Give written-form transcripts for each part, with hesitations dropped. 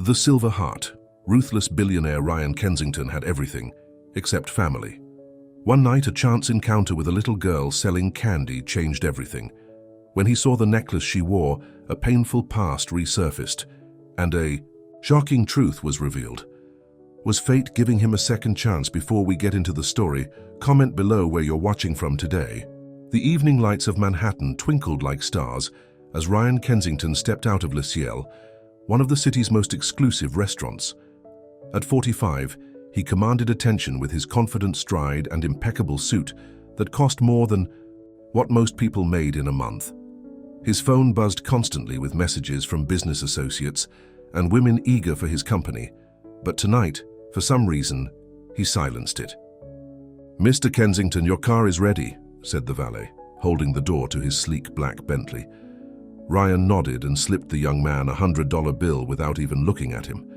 The Silver Heart. Ruthless billionaire Ryan Kensington had everything, except family. One night, a chance encounter with a little girl selling candy changed everything. When he saw the necklace she wore, a painful past resurfaced, and a shocking truth was revealed. Was fate giving him a second chance? Before we get into the story, comment below where you're watching from today. The evening lights of Manhattan twinkled like stars as Ryan Kensington stepped out of Le Ciel, one of the city's most exclusive restaurants. At 45, he commanded attention with his confident stride and impeccable suit that cost more than what most people made in a month. His phone buzzed constantly with messages from business associates and women eager for his company, but tonight, for some reason, he silenced it. "Mr. Kensington, your car is ready," said the valet, holding the door to his sleek black Bentley. Ryan nodded and slipped the young man a $100 bill without even looking at him.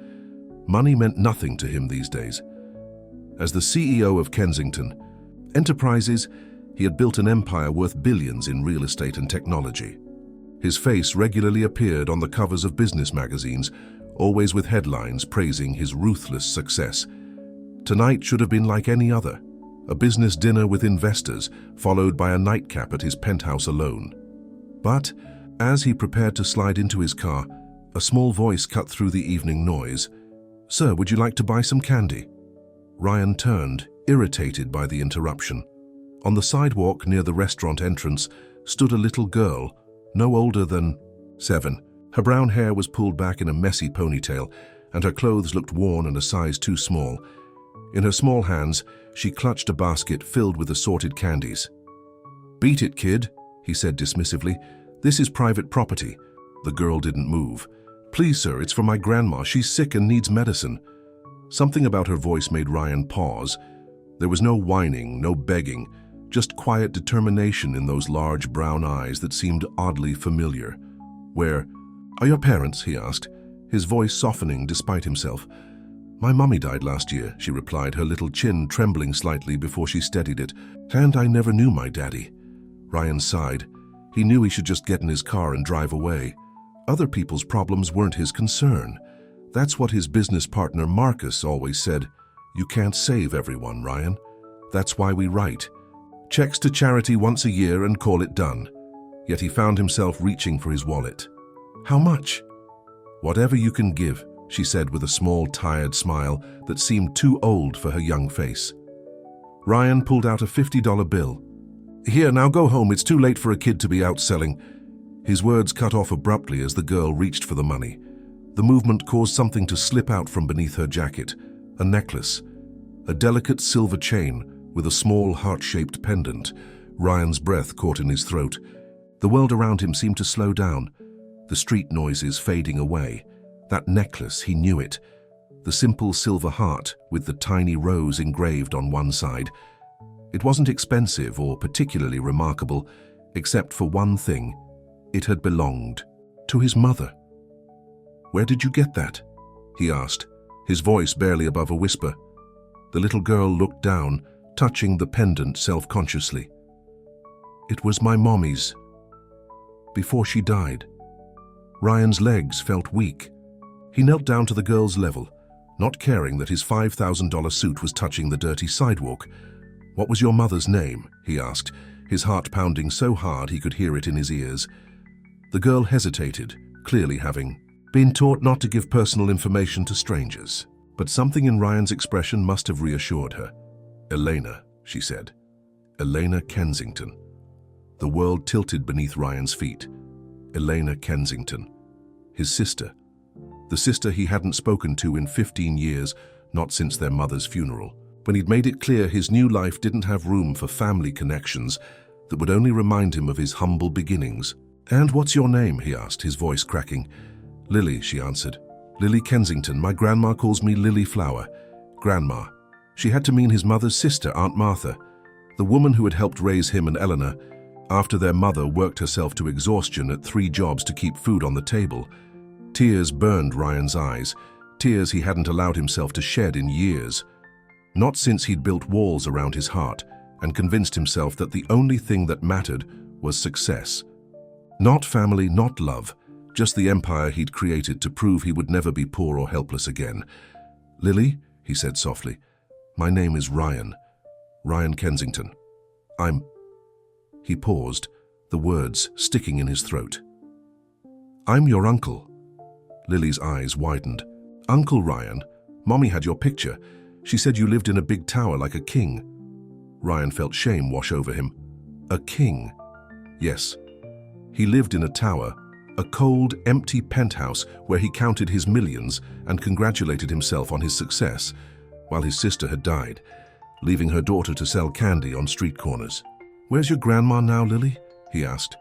Money meant nothing to him these days. As the CEO of Kensington Enterprises, he had built an empire worth billions in real estate and technology. His face regularly appeared on the covers of business magazines, always with headlines praising his ruthless success. Tonight should have been like any other, a business dinner with investors, followed by a nightcap at his penthouse alone. But as he prepared to slide into his car, a small voice cut through the evening noise. "Sir, would you like to buy some candy?" Ryan turned, irritated by the interruption. On the sidewalk near the restaurant entrance stood a little girl, no older than 7. Her brown hair was pulled back in a messy ponytail, and her clothes looked worn and a size too small. In her small hands, she clutched a basket filled with assorted candies. "Beat it, kid," he said dismissively. "This is private property." The girl didn't move. "Please, sir, it's for my grandma. She's sick and needs medicine." Something about her voice made Ryan pause. There was no whining, no begging, just quiet determination in those large brown eyes that seemed oddly familiar. "Where are your parents?" he asked, his voice softening despite himself. "My mummy died last year," she replied, her little chin trembling slightly before she steadied it. "And I never knew my daddy." Ryan sighed. He knew he should just get in his car and drive away. Other people's problems weren't his concern. That's what his business partner Marcus always said. "You can't save everyone, Ryan. That's why we write checks to charity once a year and call it done." Yet he found himself reaching for his wallet. "How much?" "Whatever you can give," she said with a small, tired smile that seemed too old for her young face. Ryan pulled out a $50 bill. "Here, now go home. It's too late for a kid to be out selling." His words cut off abruptly as the girl reached for the money. The movement caused something to slip out from beneath her jacket. A necklace. A delicate silver chain with a small heart-shaped pendant. Ryan's breath caught in his throat. The world around him seemed to slow down. The street noises fading away. That necklace, he knew it. The simple silver heart with the tiny rose engraved on one side. It wasn't expensive or particularly remarkable, except for one thing. It had belonged to his mother. "Where did you get that?" he asked, his voice barely above a whisper. The little girl looked down, touching the pendant self-consciously. "It was my mommy's. Before she died." Ryan's legs felt weak. He knelt down to the girl's level, not caring that his $5,000 suit was touching the dirty sidewalk. "What was your mother's name?" he asked, his heart pounding so hard he could hear it in his ears. The girl hesitated, clearly having been taught not to give personal information to strangers. But something in Ryan's expression must have reassured her. "Elena," she said. "Elena Kensington." The world tilted beneath Ryan's feet. Elena Kensington. His sister. The sister he hadn't spoken to in 15 years, not since their mother's funeral. When he'd made it clear his new life didn't have room for family connections that would only remind him of his humble beginnings. "And what's your name?" he asked, his voice cracking. "Lily," she answered. "Lily Kensington. My grandma calls me Lily Flower." Grandma. She had to mean his mother's sister, Aunt Martha, the woman who had helped raise him and Eleanor after their mother worked herself to exhaustion at 3 jobs to keep food on the table. Tears burned Ryan's eyes, tears he hadn't allowed himself to shed in years. Not since he'd built walls around his heart and convinced himself that the only thing that mattered was success. Not family, not love, just the empire he'd created to prove he would never be poor or helpless again. "Lily," he said softly, "my name is Ryan. Ryan Kensington. I'm—" He paused, the words sticking in his throat. "I'm your uncle." Lily's eyes widened. "Uncle Ryan, Mommy had your picture. She said you lived in a big tower like a king." Ryan felt shame wash over him. A king? Yes. He lived in a tower, a cold, empty penthouse where he counted his millions and congratulated himself on his success, while his sister had died, leaving her daughter to sell candy on street corners. "Where's your grandma now, Lily?" he asked.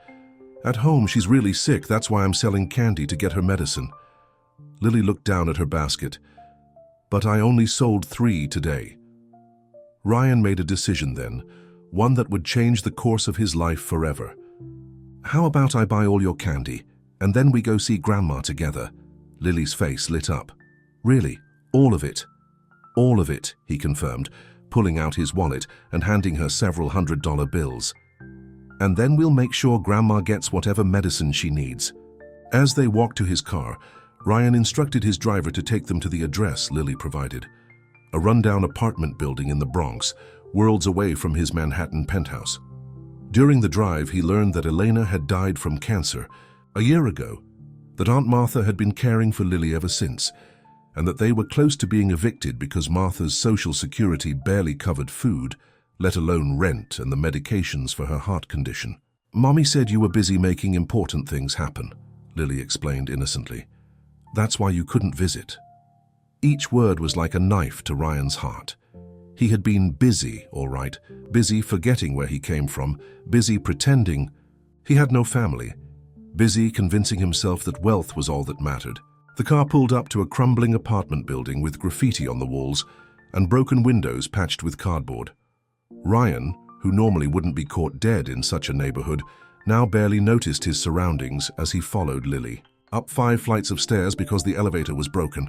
"At home, she's really sick. That's why I'm selling candy to get her medicine." Lily looked down at her basket. "But I only sold 3 today." Ryan made a decision then, one that would change the course of his life forever. "How about I buy all your candy, and then we go see Grandma together?" Lily's face lit up. "Really? All of it?" "All of it," he confirmed, pulling out his wallet and handing her several $100 bills. "And then we'll make sure Grandma gets whatever medicine she needs." As they walked to his car, Ryan instructed his driver to take them to the address Lily provided, a rundown apartment building in the Bronx, worlds away from his Manhattan penthouse. During the drive, he learned that Elena had died from cancer a year ago, that Aunt Martha had been caring for Lily ever since, and that they were close to being evicted because Martha's Social Security barely covered food, let alone rent and the medications for her heart condition. "Mommy said you were busy making important things happen," Lily explained innocently. "That's why you couldn't visit." Each word was like a knife to Ryan's heart. He had been busy, all right, busy forgetting where he came from, busy pretending he had no family, busy convincing himself that wealth was all that mattered. The car pulled up to a crumbling apartment building with graffiti on the walls and broken windows patched with cardboard. Ryan, who normally wouldn't be caught dead in such a neighborhood, now barely noticed his surroundings as he followed Lily. Up 5 flights of stairs because the elevator was broken.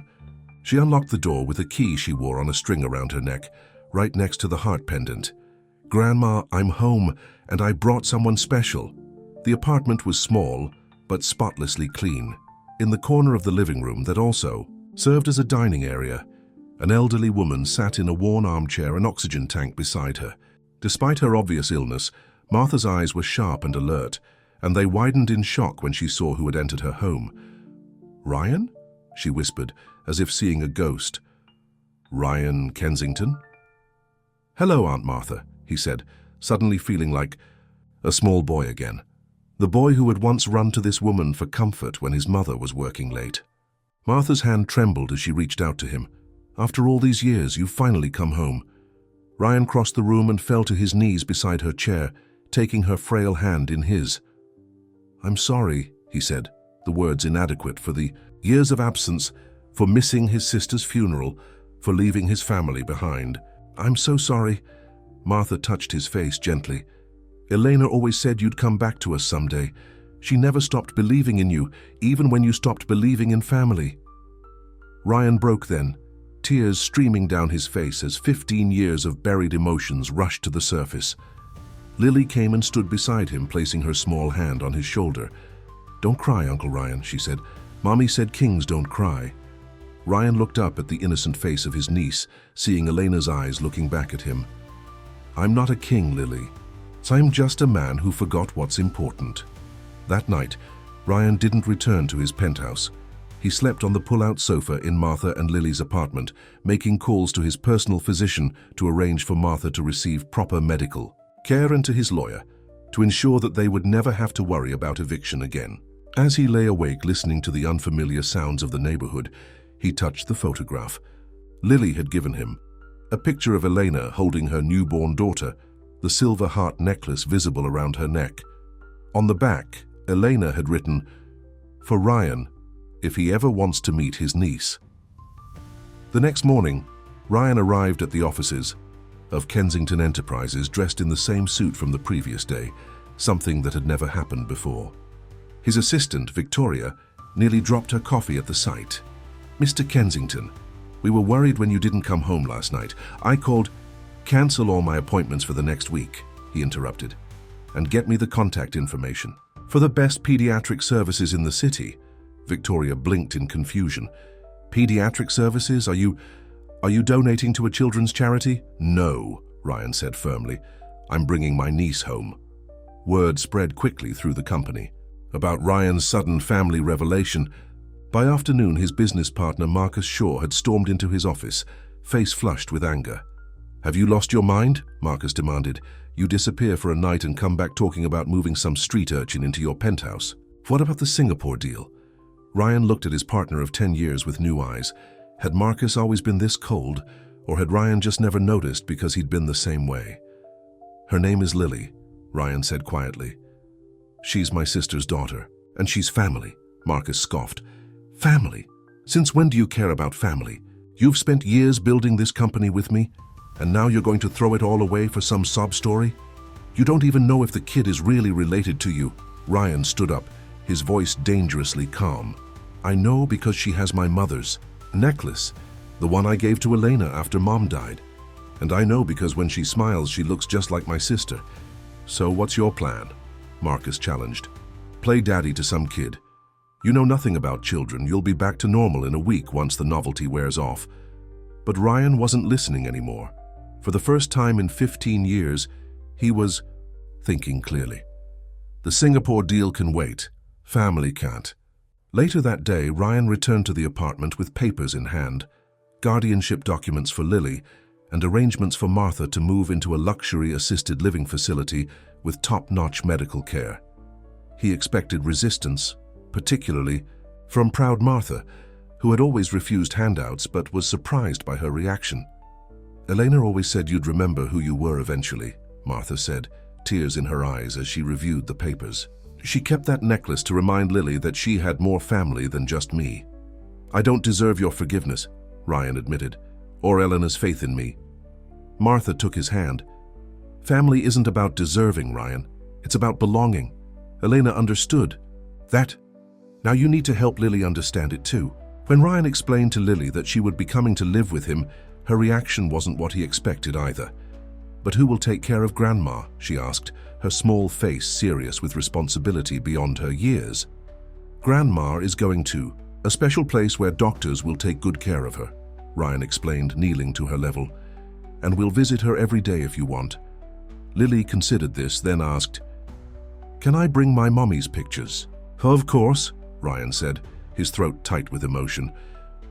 She unlocked the door with a key she wore on a string around her neck, right next to the heart pendant. "Grandma, I'm home, and I brought someone special." The apartment was small, but spotlessly clean. In the corner of the living room that also served as a dining area, an elderly woman sat in a worn armchair, an oxygen tank beside her. Despite her obvious illness, Martha's eyes were sharp and alert, and they widened in shock when she saw who had entered her home. "Ryan?" she whispered, as if seeing a ghost. "Ryan Kensington?" "Hello, Aunt Martha," he said, suddenly feeling like a small boy again. The boy who had once run to this woman for comfort when his mother was working late. Martha's hand trembled as she reached out to him. "After all these years, you've finally come home." Ryan crossed the room and fell to his knees beside her chair, taking her frail hand in his. "I'm sorry," he said, the words inadequate for the years of absence, for missing his sister's funeral, for leaving his family behind. "I'm so sorry." Martha touched his face gently. "Elena always said you'd come back to us someday. She never stopped believing in you, even when you stopped believing in family." Ryan broke then, tears streaming down his face as 15 years of buried emotions rushed to the surface. Lily came and stood beside him, placing her small hand on his shoulder. "Don't cry, Uncle Ryan," she said. "Mommy said kings don't cry." Ryan looked up at the innocent face of his niece, seeing Elena's eyes looking back at him. "I'm not a king, Lily. I'm just a man who forgot what's important." That night, Ryan didn't return to his penthouse. He slept on the pull-out sofa in Martha and Lily's apartment, making calls to his personal physician to arrange for Martha to receive proper medical care and to his lawyer, to ensure that they would never have to worry about eviction again. As he lay awake listening to the unfamiliar sounds of the neighborhood, he touched the photograph Lily had given him, a picture of Elena holding her newborn daughter, the silver heart necklace visible around her neck. On the back, Elena had written, "For Ryan, if he ever wants to meet his niece." The next morning, Ryan arrived at the offices of Kensington Enterprises dressed in the same suit from the previous day, something that had never happened before. His assistant, Victoria, nearly dropped her coffee at the sight. "Mr. Kensington, we were worried when you didn't come home last night. I called—" "Cancel all my appointments for the next week," he interrupted, "and get me the contact information. For the best pediatric services in the city, Victoria blinked in confusion. Pediatric services? Are you donating to a children's charity? No, Ryan said firmly. I'm bringing my niece home. Word spread quickly through the company about Ryan's sudden family revelation. By afternoon, his business partner Marcus Shaw had stormed into his office, face flushed with anger. Have you lost your mind? Marcus demanded. You disappear for a night and come back talking about moving some street urchin into your penthouse. What about the Singapore deal? Ryan looked at his partner of 10 years with new eyes. Had Marcus always been this cold, or had Ryan just never noticed because he'd been the same way? Her name is Lily, Ryan said quietly. She's my sister's daughter, and she's family, Marcus scoffed. Family? Since when do you care about family? You've spent years building this company with me, and now you're going to throw it all away for some sob story? You don't even know if the kid is really related to you. Ryan stood up, his voice dangerously calm. I know because she has my mother's necklace, the one I gave to Elena after Mom died. And I know because when she smiles, she looks just like my sister. So what's your plan? Marcus challenged. Play daddy to some kid. You know nothing about children. You'll be back to normal in a week once the novelty wears off. But Ryan wasn't listening anymore. For the first time in 15 years, he was thinking clearly. The Singapore deal can wait. Family can't. Later that day, Ryan returned to the apartment with papers in hand, guardianship documents for Lily, and arrangements for Martha to move into a luxury assisted living facility with top-notch medical care. He expected resistance, particularly from proud Martha, who had always refused handouts but was surprised by her reaction. Elena always said you'd remember who you were eventually, Martha said, tears in her eyes as she reviewed the papers. She kept that necklace to remind Lily that she had more family than just me. I don't deserve your forgiveness, Ryan admitted, or Elena's faith in me. Martha took his hand. Family isn't about deserving, Ryan. It's about belonging. Elena understood that. Now you need to help Lily understand it too. When Ryan explained to Lily that she would be coming to live with him, her reaction wasn't what he expected either. But who will take care of Grandma? She asked, her small face serious with responsibility beyond her years. Grandma is going to a special place where doctors will take good care of her, Ryan explained, kneeling to her level. And we'll visit her every day if you want. Lily considered this, then asked, Can I bring my mommy's pictures? Of course, Ryan said, his throat tight with emotion.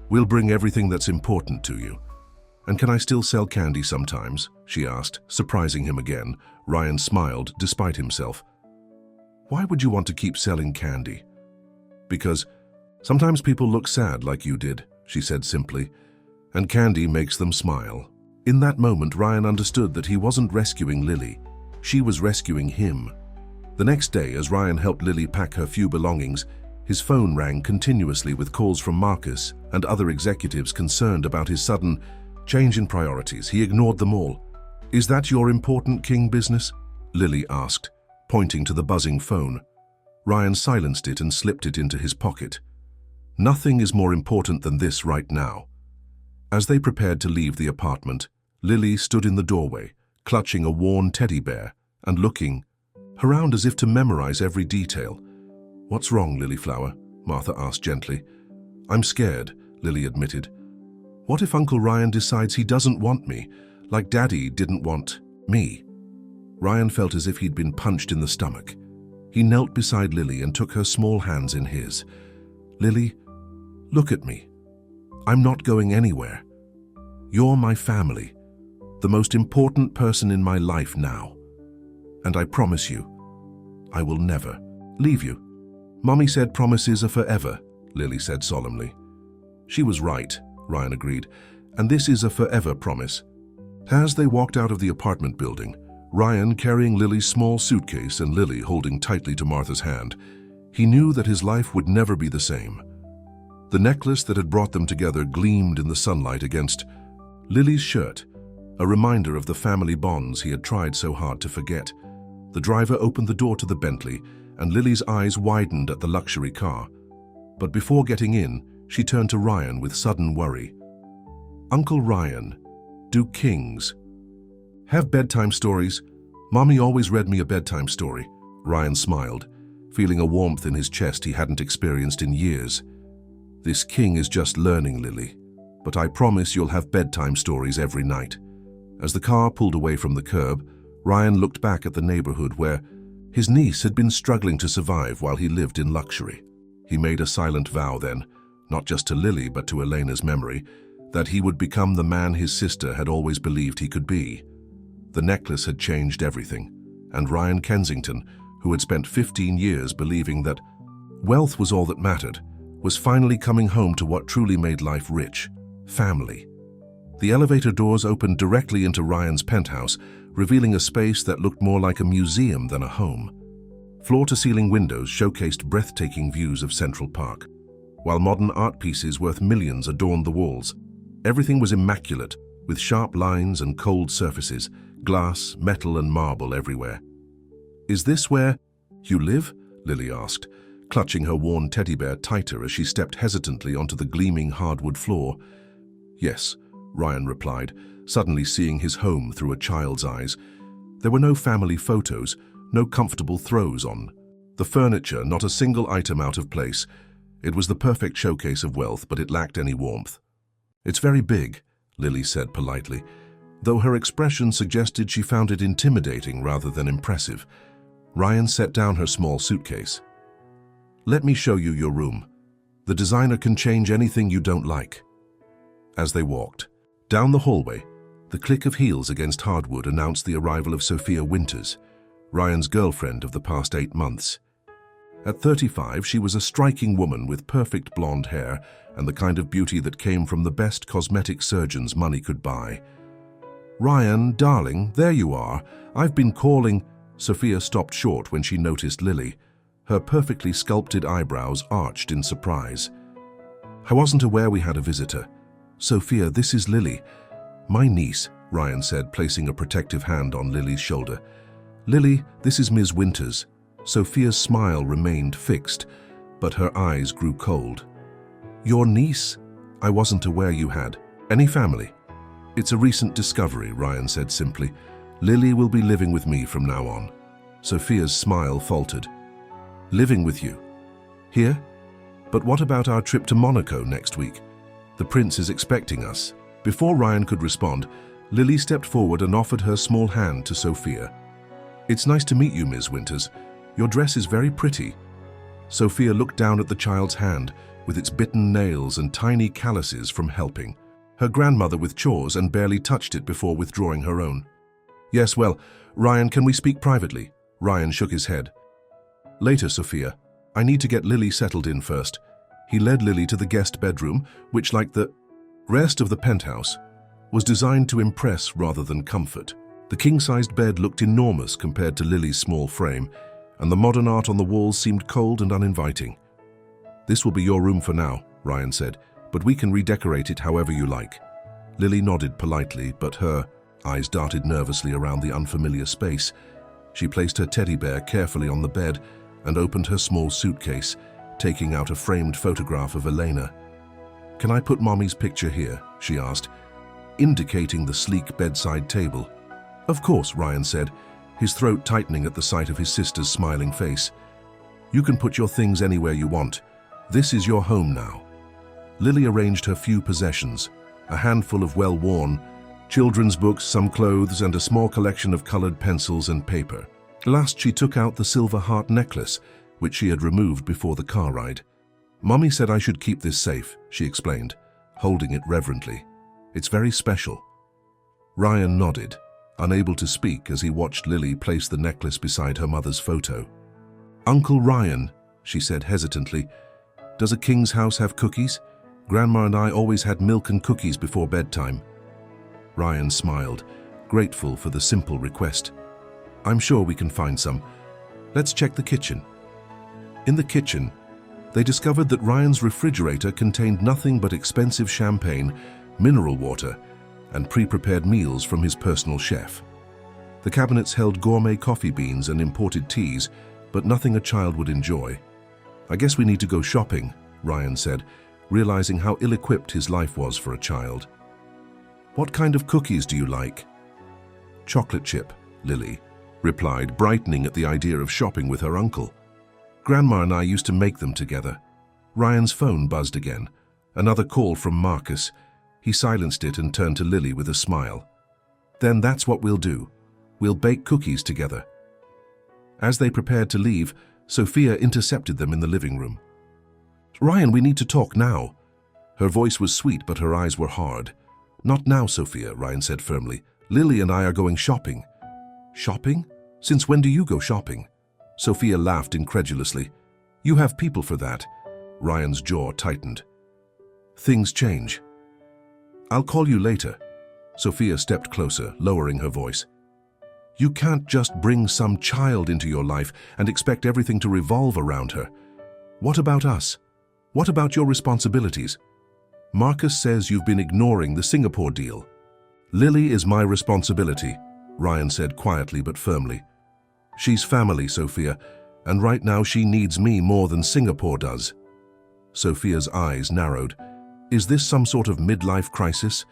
We'll bring everything that's important to you. And can I still sell candy sometimes? She asked, surprising him again. Ryan smiled, despite himself. Why would you want to keep selling candy? Because sometimes people look sad like you did, she said simply, and candy makes them smile. In that moment, Ryan understood that he wasn't rescuing Lily. She was rescuing him. The next day, as Ryan helped Lily pack her few belongings, his phone rang continuously with calls from Marcus and other executives concerned about his sudden change in priorities. He ignored them all. Is that your important king business? Lily asked, pointing to the buzzing phone. Ryan silenced it and slipped it into his pocket. Nothing is more important than this right now. As they prepared to leave the apartment, Lily stood in the doorway, clutching a worn teddy bear and looking around as if to memorize every detail. What's wrong, Lilyflower? Martha asked gently. I'm scared, Lily admitted. What if Uncle Ryan decides he doesn't want me, like Daddy didn't want me? Ryan felt as if he'd been punched in the stomach. He knelt beside Lily and took her small hands in his. Lily, look at me. I'm not going anywhere. You're my family, the most important person in my life now. And I promise you, I will never leave you. Mommy said promises are forever, Lily said solemnly. She was right, Ryan agreed, and this is a forever promise. As they walked out of the apartment building, Ryan carrying Lily's small suitcase and Lily holding tightly to Martha's hand, he knew that his life would never be the same. The necklace that had brought them together gleamed in the sunlight against Lily's shirt, a reminder of the family bonds he had tried so hard to forget. The driver opened the door to the Bentley, and Lily's eyes widened at the luxury car. But before getting in, she turned to Ryan with sudden worry. Uncle Ryan, do kings have bedtime stories? Mommy always read me a bedtime story. Ryan smiled. feeling a warmth in his chest he hadn't experienced in years. "This king is just learning, Lily, but I promise you'll have bedtime stories every night." As the car pulled away from the curb, Ryan looked back at the neighborhood where his niece had been struggling to survive while he lived in luxury. He made a silent vow then, not just to Lily but to Elena's memory, that he would become the man his sister had always believed he could be. The necklace had changed everything, and Ryan Kensington, who had spent 15 years believing that wealth was all that mattered, was finally coming home to what truly made life rich: family. The elevator doors opened directly into Ryan's penthouse, revealing a space that looked more like a museum than a home. Floor-to-ceiling windows showcased breathtaking views of Central Park, while modern art pieces worth millions adorned the walls. Everything was immaculate, with sharp lines and cold surfaces, glass, metal and marble everywhere. "Is this where you live?" Lily asked, clutching her worn teddy bear tighter as she stepped hesitantly onto the gleaming hardwood floor. "Yes," Ryan replied, suddenly seeing his home through a child's eyes. There were no family photos, no comfortable throws on. The furniture, not a single item out of place. It was the perfect showcase of wealth, but it lacked any warmth. "It's very big," Lily said politely, though her expression suggested she found it intimidating rather than impressive. Ryan set down her small suitcase. "Let me show you your room. The designer can change anything you don't like." As they walked down the hallway, the click of heels against hardwood announced the arrival of Sophia Winters, Ryan's girlfriend of the past 8 months. At 35, she was a striking woman with perfect blonde hair and the kind of beauty that came from the best cosmetic surgeons money could buy. "Ryan, darling, there you are. I've been calling." Sophia stopped short when she noticed Lily, her perfectly sculpted eyebrows arched in surprise. "I wasn't aware we had a visitor. Sophia, this is Lily." "My niece," Ryan said, placing a protective hand on Lily's shoulder. "Lily, this is Ms. Winters." Sophia's smile remained fixed, but her eyes grew cold. "Your niece? I wasn't aware you had any family." "It's a recent discovery," Ryan said simply. "Lily will be living with me from now on." Sophia's smile faltered. "Living with you? Here? But what about our trip to Monaco next week? The prince is expecting us." Before Ryan could respond, Lily stepped forward and offered her small hand to Sophia. "It's nice to meet you, Ms. Winters. Your dress is very pretty." Sophia looked down at the child's hand, with its bitten nails and tiny calluses from helping her grandmother with chores, and barely touched it before withdrawing her own. "Yes, well, Ryan, can we speak privately?" Ryan shook his head. "Later, Sophia. I need to get Lily settled in first." He led Lily to the guest bedroom, which, like the rest of the penthouse, was designed to impress rather than comfort. The king-sized bed looked enormous compared to Lily's small frame, and the modern art on the walls seemed cold and uninviting. "This will be your room for now," Ryan said, "but we can redecorate it however you like." Lily nodded politely, but her eyes darted nervously around the unfamiliar space. She placed her teddy bear carefully on the bed and opened her small suitcase, taking out a framed photograph of Elena. "Can I put Mommy's picture here?" she asked, indicating the sleek bedside table. "Of course," Ryan said, his throat tightening at the sight of his sister's smiling face. "You can put your things anywhere you want. This is your home now." Lily arranged her few possessions, a handful of well-worn children's books, some clothes, and a small collection of colored pencils and paper. Last, she took out the silver heart necklace, which she had removed before the car ride. "Mommy said I should keep this safe," she explained, holding it reverently. "It's very special." Ryan nodded, unable to speak as he watched Lily place the necklace beside her mother's photo. "Uncle Ryan," she said hesitantly, "does a king's house have cookies? Grandma and I always had milk and cookies before bedtime." Ryan smiled, grateful for the simple request. "I'm sure we can find some. Let's check the kitchen." In the kitchen, they discovered that Ryan's refrigerator contained nothing but expensive champagne, mineral water, and pre-prepared meals from his personal chef. The cabinets held gourmet coffee beans and imported teas, but nothing a child would enjoy. "I guess we need to go shopping," Ryan said, realizing how ill-equipped his life was for a child. "What kind of cookies do you like?" "Chocolate chip," Lily replied, brightening at the idea of shopping with her uncle. Grandma and I used to make them together. Ryan's phone buzzed again. Another call from Marcus. He silenced it and turned to Lily with a smile. Then that's what we'll do. We'll bake cookies together. As they prepared to leave, Sophia intercepted them in the living room. Ryan, we need to talk now. Her voice was sweet, but her eyes were hard. Not now, Sophia, Ryan said firmly. Lily and I are going shopping. Shopping? Since when do you go shopping? Sophia laughed incredulously. You have people for that. Ryan's jaw tightened. Things change. I'll call you later. Sophia stepped closer, lowering her voice. You can't just bring some child into your life and expect everything to revolve around her. What about us? What about your responsibilities? Marcus says you've been ignoring the Singapore deal. Lily is my responsibility, Ryan said quietly but firmly. She's family, Sophia, and right now she needs me more than Singapore does. Sophia's eyes narrowed. Is this some sort of midlife crisis?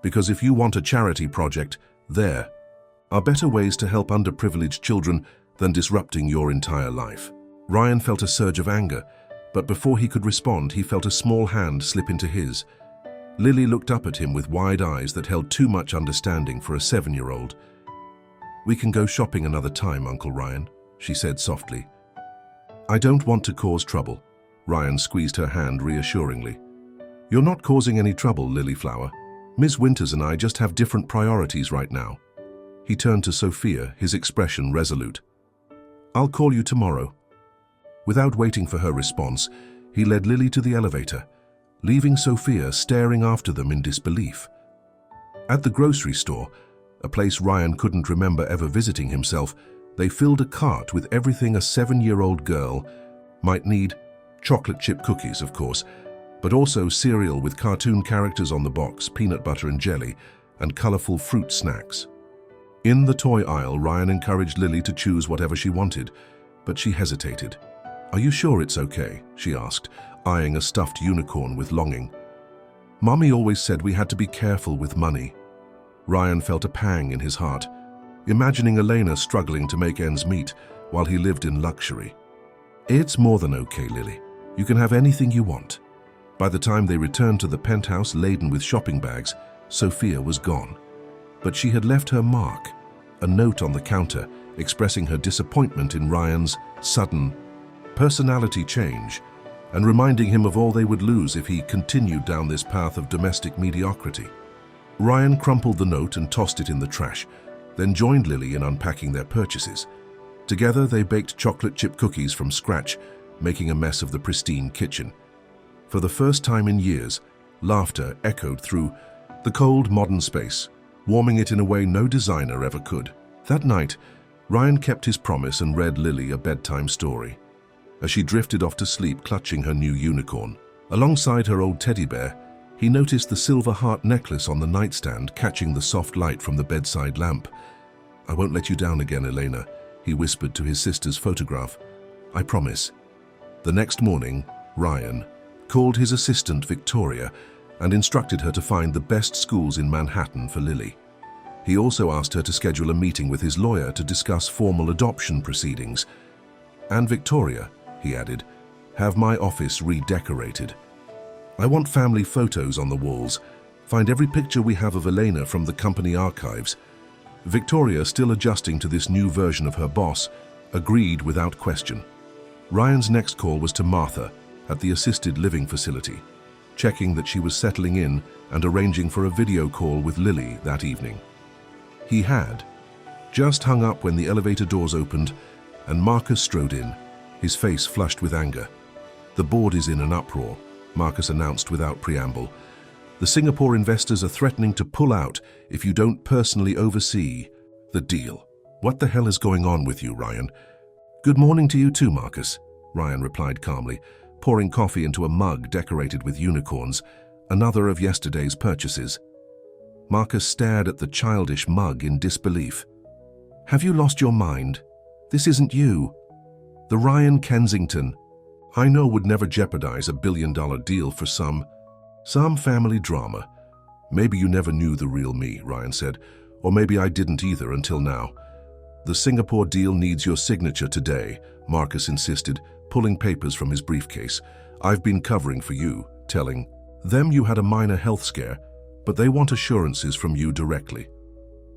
Because if you want a charity project, there are better ways to help underprivileged children than disrupting your entire life. Ryan felt a surge of anger, but before he could respond, he felt a small hand slip into his. Lily looked up at him with wide eyes that held too much understanding for a 7-year-old. We can go shopping another time, Uncle Ryan, she said softly. I don't want to cause trouble. Ryan squeezed her hand reassuringly. You're not causing any trouble, Lilyflower. Ms. Winters and I just have different priorities right now. He turned to Sophia, his expression resolute. I'll call you tomorrow. Without waiting for her response, he led Lily to the elevator, leaving Sophia staring after them in disbelief. At the grocery store, a place Ryan couldn't remember ever visiting himself, they filled a cart with everything a 7-year-old girl might need. Chocolate chip cookies, of course, but also cereal with cartoon characters on the box, peanut butter and jelly, and colorful fruit snacks. In the toy aisle, Ryan encouraged Lily to choose whatever she wanted, but she hesitated. Are you sure it's okay? She asked, eyeing a stuffed unicorn with longing. Mommy always said we had to be careful with money. Ryan felt a pang in his heart, imagining Elena struggling to make ends meet while he lived in luxury. It's more than okay, Lily. You can have anything you want. By the time they returned to the penthouse laden with shopping bags, Sophia was gone. But she had left her mark, a note on the counter expressing her disappointment in Ryan's sudden personality change and reminding him of all they would lose if he continued down this path of domestic mediocrity. Ryan crumpled the note and tossed it in the trash, then joined Lily in unpacking their purchases. Together they baked chocolate chip cookies from scratch, making a mess of the pristine kitchen. For the first time in years, laughter echoed through the cold modern space, warming it in a way no designer ever could. That night, Ryan kept his promise and read Lily a bedtime story. As she drifted off to sleep clutching her new unicorn, alongside her old teddy bear, he noticed the silver heart necklace on the nightstand catching the soft light from the bedside lamp. I won't let you down again, Elena, he whispered to his sister's photograph. I promise. The next morning, Ryan called his assistant Victoria and instructed her to find the best schools in Manhattan for Lily. He also asked her to schedule a meeting with his lawyer to discuss formal adoption proceedings. And Victoria, he added, have my office redecorated. I want family photos on the walls. Find every picture we have of Elena from the company archives. Victoria, still adjusting to this new version of her boss, agreed without question. Ryan's next call was to Martha at the assisted living facility, checking that she was settling in and arranging for a video call with Lily that evening. He had just hung up when the elevator doors opened and Marcus strode in, his face flushed with anger. The board is in an uproar, Marcus announced without preamble. The Singapore investors are threatening to pull out if you don't personally oversee the deal. What the hell is going on with you, Ryan? Good morning to you too, Marcus, Ryan replied calmly, pouring coffee into a mug decorated with unicorns, another of yesterday's purchases. Marcus stared at the childish mug in disbelief. Have you lost your mind? This isn't you. The Ryan Kensington I know would never jeopardize a billion-dollar deal for some family drama. Maybe you never knew the real me, Ryan said, or maybe I didn't either until now. The Singapore deal needs your signature today, Marcus insisted, pulling papers from his briefcase. "I've been covering for you," telling them you had a minor health scare, but they want assurances from you directly.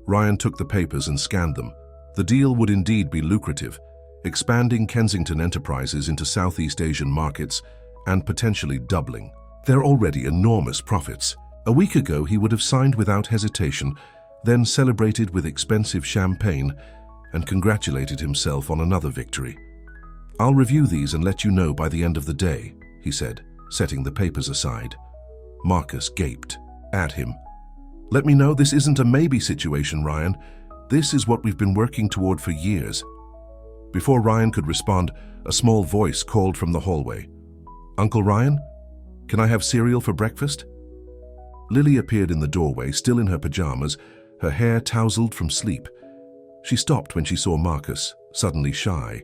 Ryan took the papers and scanned them. The deal would indeed be lucrative, expanding Kensington enterprises into Southeast Asian markets and potentially doubling their already enormous profits. A week ago, he would have signed without hesitation, then celebrated with expensive champagne and congratulated himself on another victory. "I'll review these and let you know by the end of the day," he said, setting the papers aside. Marcus gaped at him. "Let me know this isn't a maybe situation, Ryan. This is what we've been working toward for years." Before Ryan could respond, a small voice called from the hallway. "Uncle Ryan, can I have cereal for breakfast?" Lily appeared in the doorway, still in her pajamas, her hair tousled from sleep. She stopped when she saw Marcus, suddenly shy.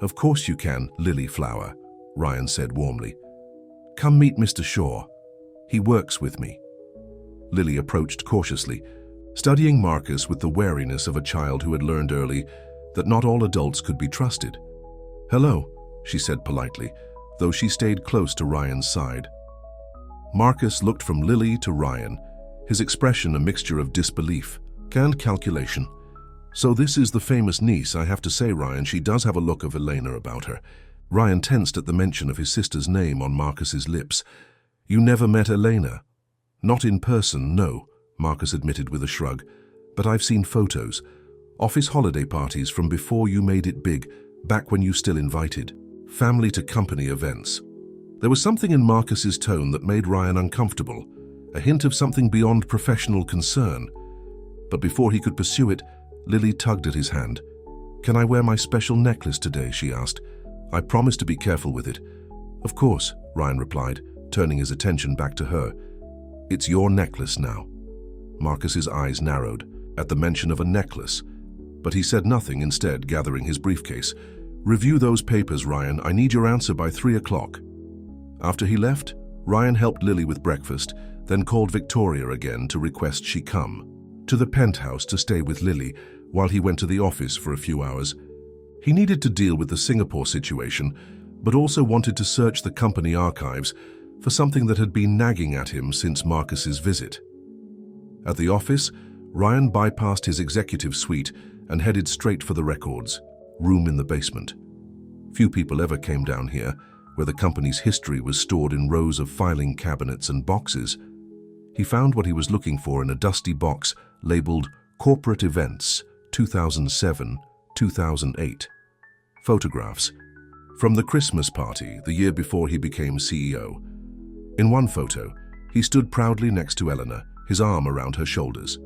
"Of course you can, Lily Flower," Ryan said warmly. "Come meet Mr. Shaw. He works with me." Lily approached cautiously, studying Marcus with the wariness of a child who had learned early that not all adults could be trusted. "Hello," she said politely, though she stayed close to Ryan's side. Marcus looked from Lily to Ryan, his expression a mixture of disbelief and calculation. "So this is the famous niece. I have to say, Ryan, she does have a look of Elena about her." Ryan tensed at the mention of his sister's name on Marcus's lips. "You never met Elena?" "Not in person, no," Marcus admitted with a shrug. "But I've seen photos. Office holiday parties from before you made it big, back when you still invited. Family-to-company events." There was something in Marcus's tone that made Ryan uncomfortable, a hint of something beyond professional concern. But before he could pursue it, Lily tugged at his hand. "Can I wear my special necklace today?" she asked. "I promise to be careful with it." "Of course," Ryan replied, turning his attention back to her. "It's your necklace now." Marcus's eyes narrowed at the mention of a necklace, but he said nothing, instead gathering his briefcase. "Review those papers, Ryan. I need your answer by 3 o'clock. After he left, Ryan helped Lily with breakfast, then called Victoria again to request she come to the penthouse to stay with Lily while he went to the office for a few hours. He needed to deal with the Singapore situation, but also wanted to search the company archives for something that had been nagging at him since Marcus's visit. At the office, Ryan bypassed his executive suite and headed straight for the records room in the basement. Few people ever came down here, where the company's history was stored in rows of filing cabinets and boxes. He found what he was looking for in a dusty box labeled Corporate Events 2007-2008. Photographs from the Christmas party the year before he became CEO. In one photo, he stood proudly next to Eleanor, his arm around her shoulders.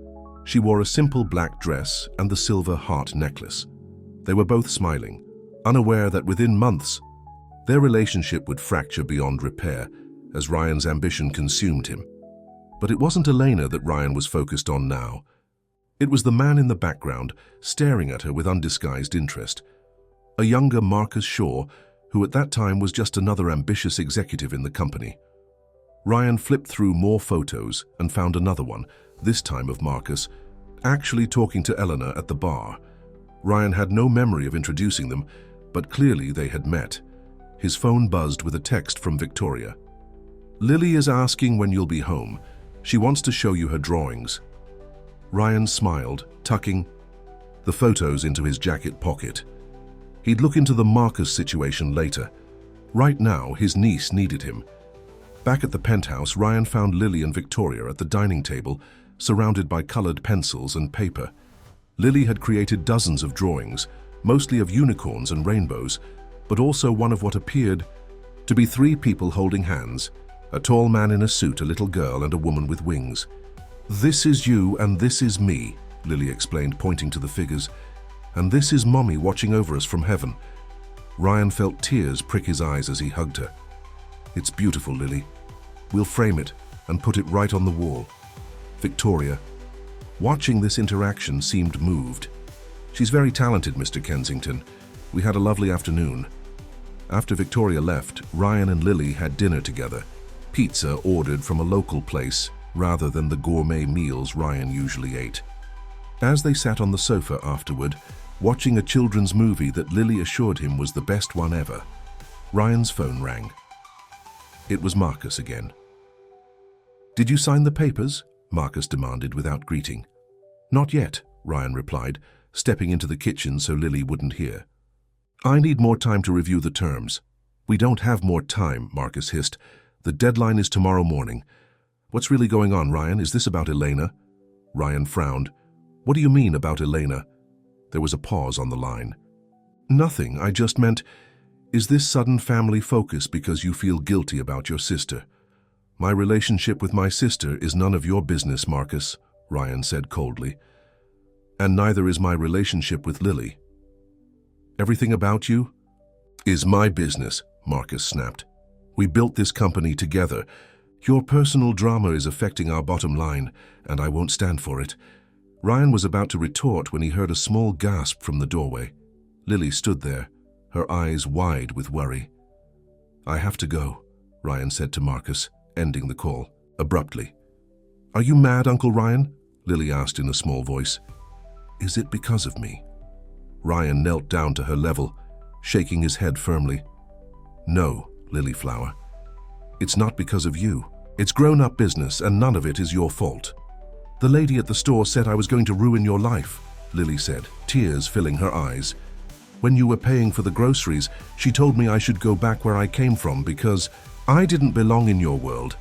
She wore a simple black dress and the silver heart necklace. They were both smiling, unaware that within months, their relationship would fracture beyond repair as Ryan's ambition consumed him. But it wasn't Elena that Ryan was focused on now. It was the man in the background, staring at her with undisguised interest. A younger Marcus Shaw, who at that time was just another ambitious executive in the company. Ryan flipped through more photos and found another one, this time of Marcus, actually talking to Eleanor at the bar. Ryan had no memory of introducing them, but clearly they had met. His phone buzzed with a text from Victoria. "Lily is asking when you'll be home. She wants to show you her drawings." Ryan smiled, tucking the photos into his jacket pocket. He'd look into the Marcus situation later. Right now, his niece needed him. Back at the penthouse, Ryan found Lily and Victoria at the dining table, surrounded by colored pencils and paper. Lily had created dozens of drawings, mostly of unicorns and rainbows, but also one of what appeared to be 3 people holding hands, a tall man in a suit, a little girl, and a woman with wings. "This is you and this is me," Lily explained, pointing to the figures. "And this is Mommy watching over us from heaven." Ryan felt tears prick his eyes as he hugged her. "It's beautiful, Lily. We'll frame it and put it right on the wall." Victoria, watching this interaction, seemed moved. "She's very talented, Mr. Kensington. We had a lovely afternoon." After Victoria left, Ryan and Lily had dinner together, pizza ordered from a local place rather than the gourmet meals Ryan usually ate. As they sat on the sofa afterward, watching a children's movie that Lily assured him was the best one ever, Ryan's phone rang. It was Marcus again. "Did you sign the papers?" Marcus demanded without greeting. "Not yet," Ryan replied, stepping into the kitchen so Lily wouldn't hear. "I need more time to review the terms." "We don't have more time," Marcus hissed. "The deadline is tomorrow morning." "What's really going on, Ryan? Is this about Elena?" Ryan frowned. "What do you mean about Elena?" There was a pause on the line. "Nothing, I just meant, is this sudden family focus because you feel guilty about your sister?" "My relationship with my sister is none of your business, Marcus," Ryan said coldly. "And neither is my relationship with Lily." "Everything about you is my business," Marcus snapped. "We built this company together. Your personal drama is affecting our bottom line, and I won't stand for it." Ryan was about to retort when he heard a small gasp from the doorway. Lily stood there, her eyes wide with worry. "I have to go," Ryan said to Marcus, ending the call abruptly. "Are you mad, Uncle Ryan?" Lily asked in a small voice. "Is it because of me?" Ryan knelt down to her level, shaking his head firmly. "No, Lily Flower. It's not because of you. It's grown-up business, and none of it is your fault." "The lady at the store said I was going to ruin your life," Lily said, tears filling her eyes. "When you were paying for the groceries, she told me I should go back where I came from because I didn't belong in your world."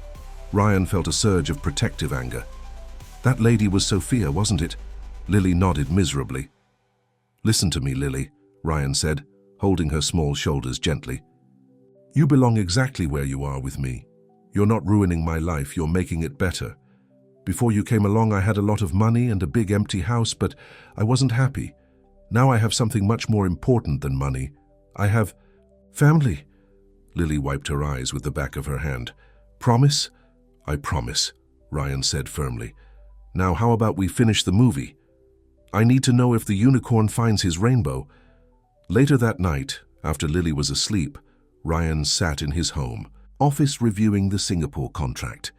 Ryan felt a surge of protective anger. "That lady was Sophia, wasn't it?" Lily nodded miserably. "Listen to me, Lily," Ryan said, holding her small shoulders gently. "You belong exactly where you are with me. You're not ruining my life, you're making it better. Before you came along, I had a lot of money and a big empty house, but I wasn't happy. Now I have something much more important than money. I have family." Lily wiped her eyes with the back of her hand. "Promise?" "I promise," Ryan said firmly. "Now how about we finish the movie? I need to know if the unicorn finds his rainbow." Later that night, after Lily was asleep, Ryan sat in his home office reviewing the Singapore contract.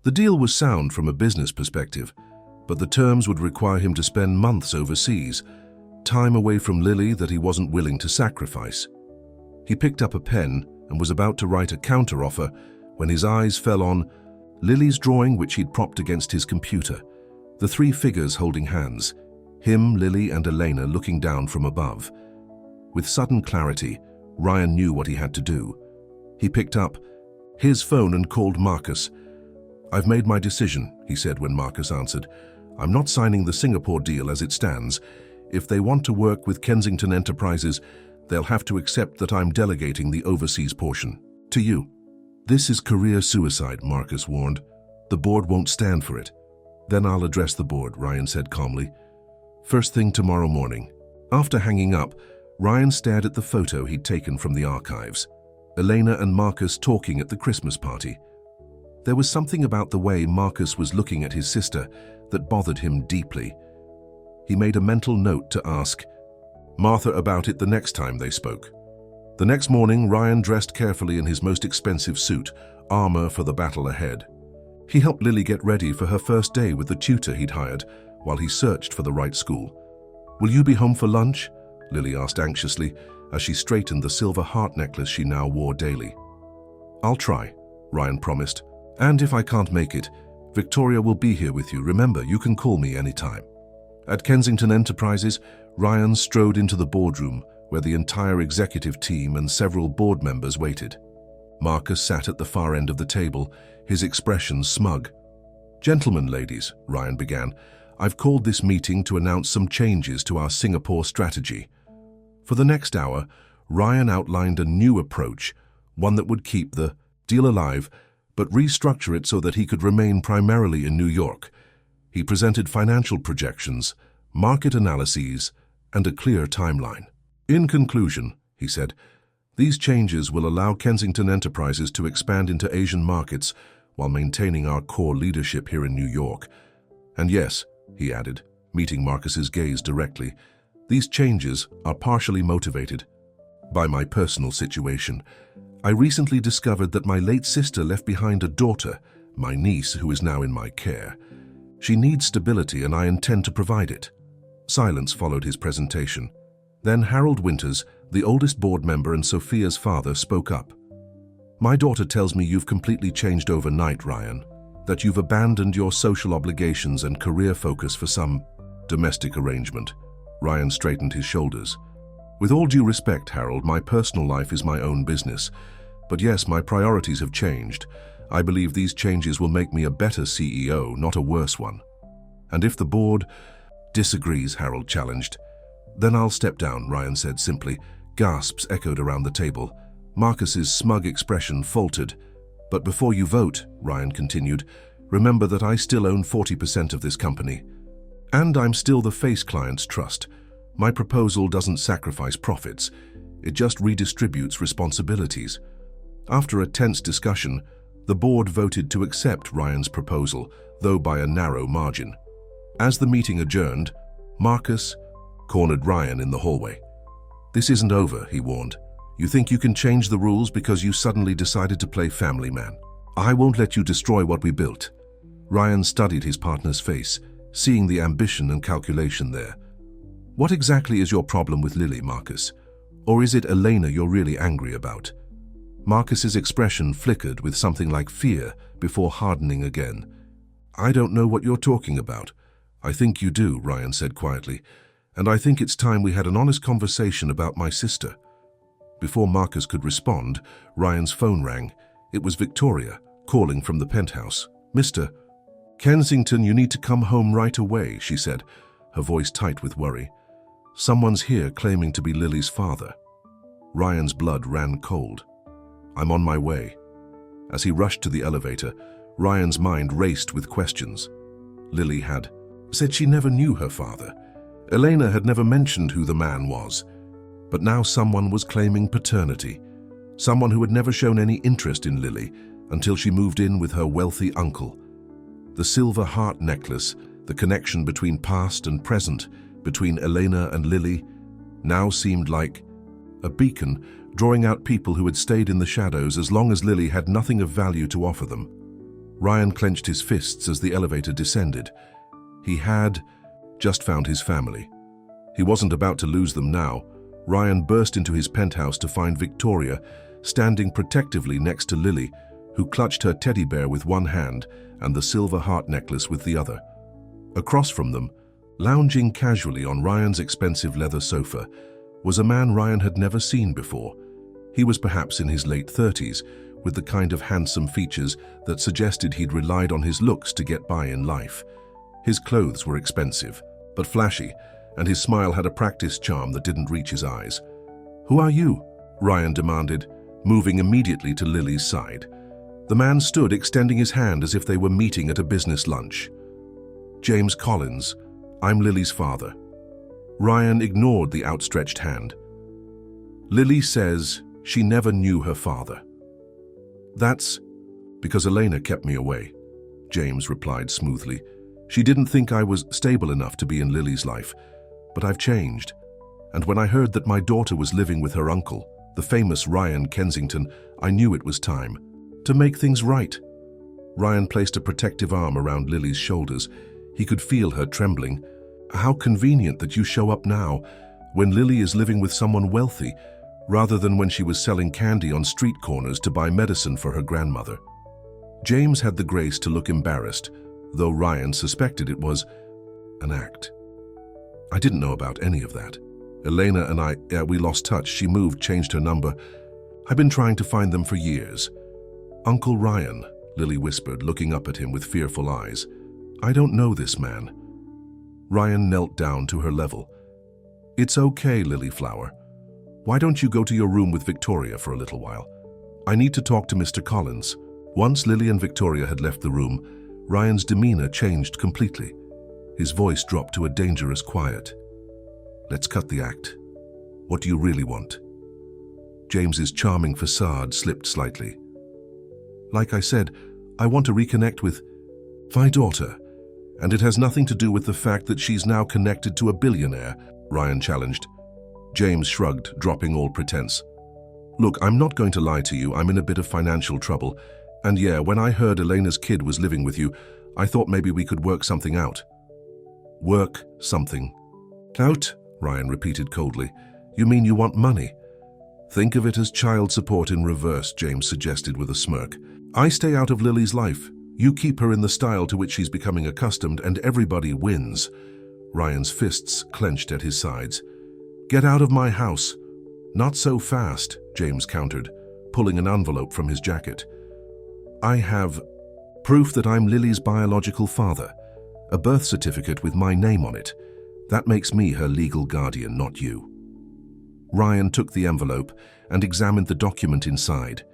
The deal was sound from a business perspective, but the terms would require him to spend months overseas, time away from Lily that he wasn't willing to sacrifice. He picked up a pen and was about to write a counteroffer when his eyes fell on Lily's drawing, which he'd propped against his computer. The three figures holding hands, him, Lily, and Elena looking down from above. With sudden clarity, Ryan knew what he had to do. He picked up his phone and called Marcus. "I've made my decision," he said when Marcus answered. "I'm not signing the Singapore deal as it stands. If they want to work with Kensington Enterprises, they'll have to accept that I'm delegating the overseas portion to you." "This is career suicide," Marcus warned. "The board won't stand for it." "Then I'll address the board," Ryan said calmly. "First thing tomorrow morning." After hanging up, Ryan stared at the photo he'd taken from the archives. Elena and Marcus talking at the Christmas party. There was something about the way Marcus was looking at his sister that bothered him deeply. He made a mental note to ask Martha about it the next time they spoke. The next morning, Ryan dressed carefully in his most expensive suit, armor for the battle ahead. He helped Lily get ready for her first day with the tutor he'd hired while he searched for the right school. "Will you be home for lunch?" Lily asked anxiously as she straightened the silver heart necklace she now wore daily. "I'll try," Ryan promised. "And if I can't make it, Victoria will be here with you. Remember, you can call me anytime." At Kensington Enterprises, Ryan strode into the boardroom where the entire executive team and several board members waited. Marcus sat at the far end of the table, his expression smug. "Gentlemen, ladies," Ryan began, "I've called this meeting to announce some changes to our Singapore strategy." For the next hour, Ryan outlined a new approach, one that would keep the deal alive, but restructure it so that he could remain primarily in New York. He presented financial projections, market analyses, and a clear timeline. "In conclusion," he said, "these changes will allow Kensington Enterprises to expand into Asian markets while maintaining our core leadership here in New York. And yes," he added, meeting Marcus's gaze directly, "these changes are partially motivated by my personal situation. I recently discovered that my late sister left behind a daughter, my niece, who is now in my care. She needs stability and I intend to provide it." Silence followed his presentation. Then Harold Winters, The oldest board member and Sophia's father spoke up. My daughter tells me you've completely changed overnight, Ryan, that you've abandoned your social obligations and career focus for some domestic arrangement. Ryan straightened his shoulders. With all due respect, Harold, my personal life is my own business. But yes, my priorities have changed. I believe these changes will make me a better CEO, not a worse one. And if the board disagrees, Harold challenged. Then I'll step down, Ryan said simply. Gasps echoed around the table. Marcus's smug expression faltered. But before you vote, Ryan continued, remember that I still own 40% of this company. And I'm still the face client's trust. My proposal doesn't sacrifice profits. It just redistributes responsibilities. After a tense discussion, the board voted to accept Ryan's proposal, though by a narrow margin. As the meeting adjourned, Marcus cornered Ryan in the hallway. This isn't over, he warned. You think you can change the rules because you suddenly decided to play family man? I won't let you destroy what we built. Ryan studied his partner's face, seeing the ambition and calculation there. What exactly is your problem with Lily, Marcus? Or is it Elena you're really angry about? Marcus's expression flickered with something like fear before hardening again. I don't know what you're talking about. I think you do, Ryan said quietly. And I think it's time we had an honest conversation about my sister. Before Marcus could respond, Ryan's phone rang. It was Victoria, calling from the penthouse. Mr. Kensington, you need to come home right away, she said, her voice tight with worry. Someone's here claiming to be Lily's father. Ryan's blood ran cold. I'm on my way. As he rushed to the elevator, Ryan's mind raced with questions. Lily had said she never knew her father. Elena had never mentioned who the man was. But now someone was claiming paternity. Someone who had never shown any interest in Lily until she moved in with her wealthy uncle. The silver heart necklace, the connection between past and present, between Elena and Lily, now seemed like a beacon drawing out people who had stayed in the shadows as long as Lily had nothing of value to offer them. Ryan clenched his fists as the elevator descended. He had just found his family. He wasn't about to lose them now. Ryan burst into his penthouse to find Victoria standing protectively next to Lily, who clutched her teddy bear with one hand and the silver heart necklace with the other. Across from them, lounging casually on Ryan's expensive leather sofa, was a man Ryan had never seen before. He was perhaps in his late 30s, with the kind of handsome features that suggested he'd relied on his looks to get by in life. His clothes were expensive, but flashy, and his smile had a practiced charm that didn't reach his eyes. Who are you? Ryan demanded, moving immediately to Lily's side. The man stood extending his hand as if they were meeting at a business lunch. James Collins, I'm Lily's father. Ryan ignored the outstretched hand. Lily says she never knew her father. That's because Elena kept me away, James replied smoothly. She didn't think I was stable enough to be in Lily's life, but I've changed. And when I heard that my daughter was living with her uncle, the famous Ryan Kensington, I knew it was time to make things right. Ryan placed a protective arm around Lily's shoulders. He could feel her trembling. How convenient that you show up now, when Lily is living with someone wealthy, rather than when she was selling candy on street corners to buy medicine for her grandmother. James had the grace to look embarrassed, though Ryan suspected it was an act. I didn't know about any of that. Elena and we lost touch. She moved, changed her number. I've been trying to find them for years. Uncle Ryan, Lily whispered, looking up at him with fearful eyes. I don't know this man. Ryan knelt down to her level. It's okay, Lily Flower. Why don't you go to your room with Victoria for a little while? I need to talk to Mr. Collins. Once Lily and Victoria had left the room, Ryan's demeanor changed completely. His voice dropped to a dangerous quiet. Let's cut the act. What do you really want? James's charming facade slipped slightly. Like I said, I want to reconnect with my daughter, and it has nothing to do with the fact that she's now connected to a billionaire, Ryan challenged. James shrugged, dropping all pretense. Look, I'm not going to lie to you, I'm in a bit of financial trouble, and yeah, when I heard Elena's kid was living with you, I thought maybe we could work something out. Work something out? Ryan repeated coldly. You mean you want money? Think of it as child support in reverse, James suggested with a smirk. I stay out of Lily's life. You keep her in the style to which she's becoming accustomed, and everybody wins. Ryan's fists clenched at his sides. Get out of my house. Not so fast, James countered, pulling an envelope from his jacket. I have proof that I'm Lily's biological father. A birth certificate with my name on it. That makes me her legal guardian, not you. Ryan took the envelope and examined the document inside.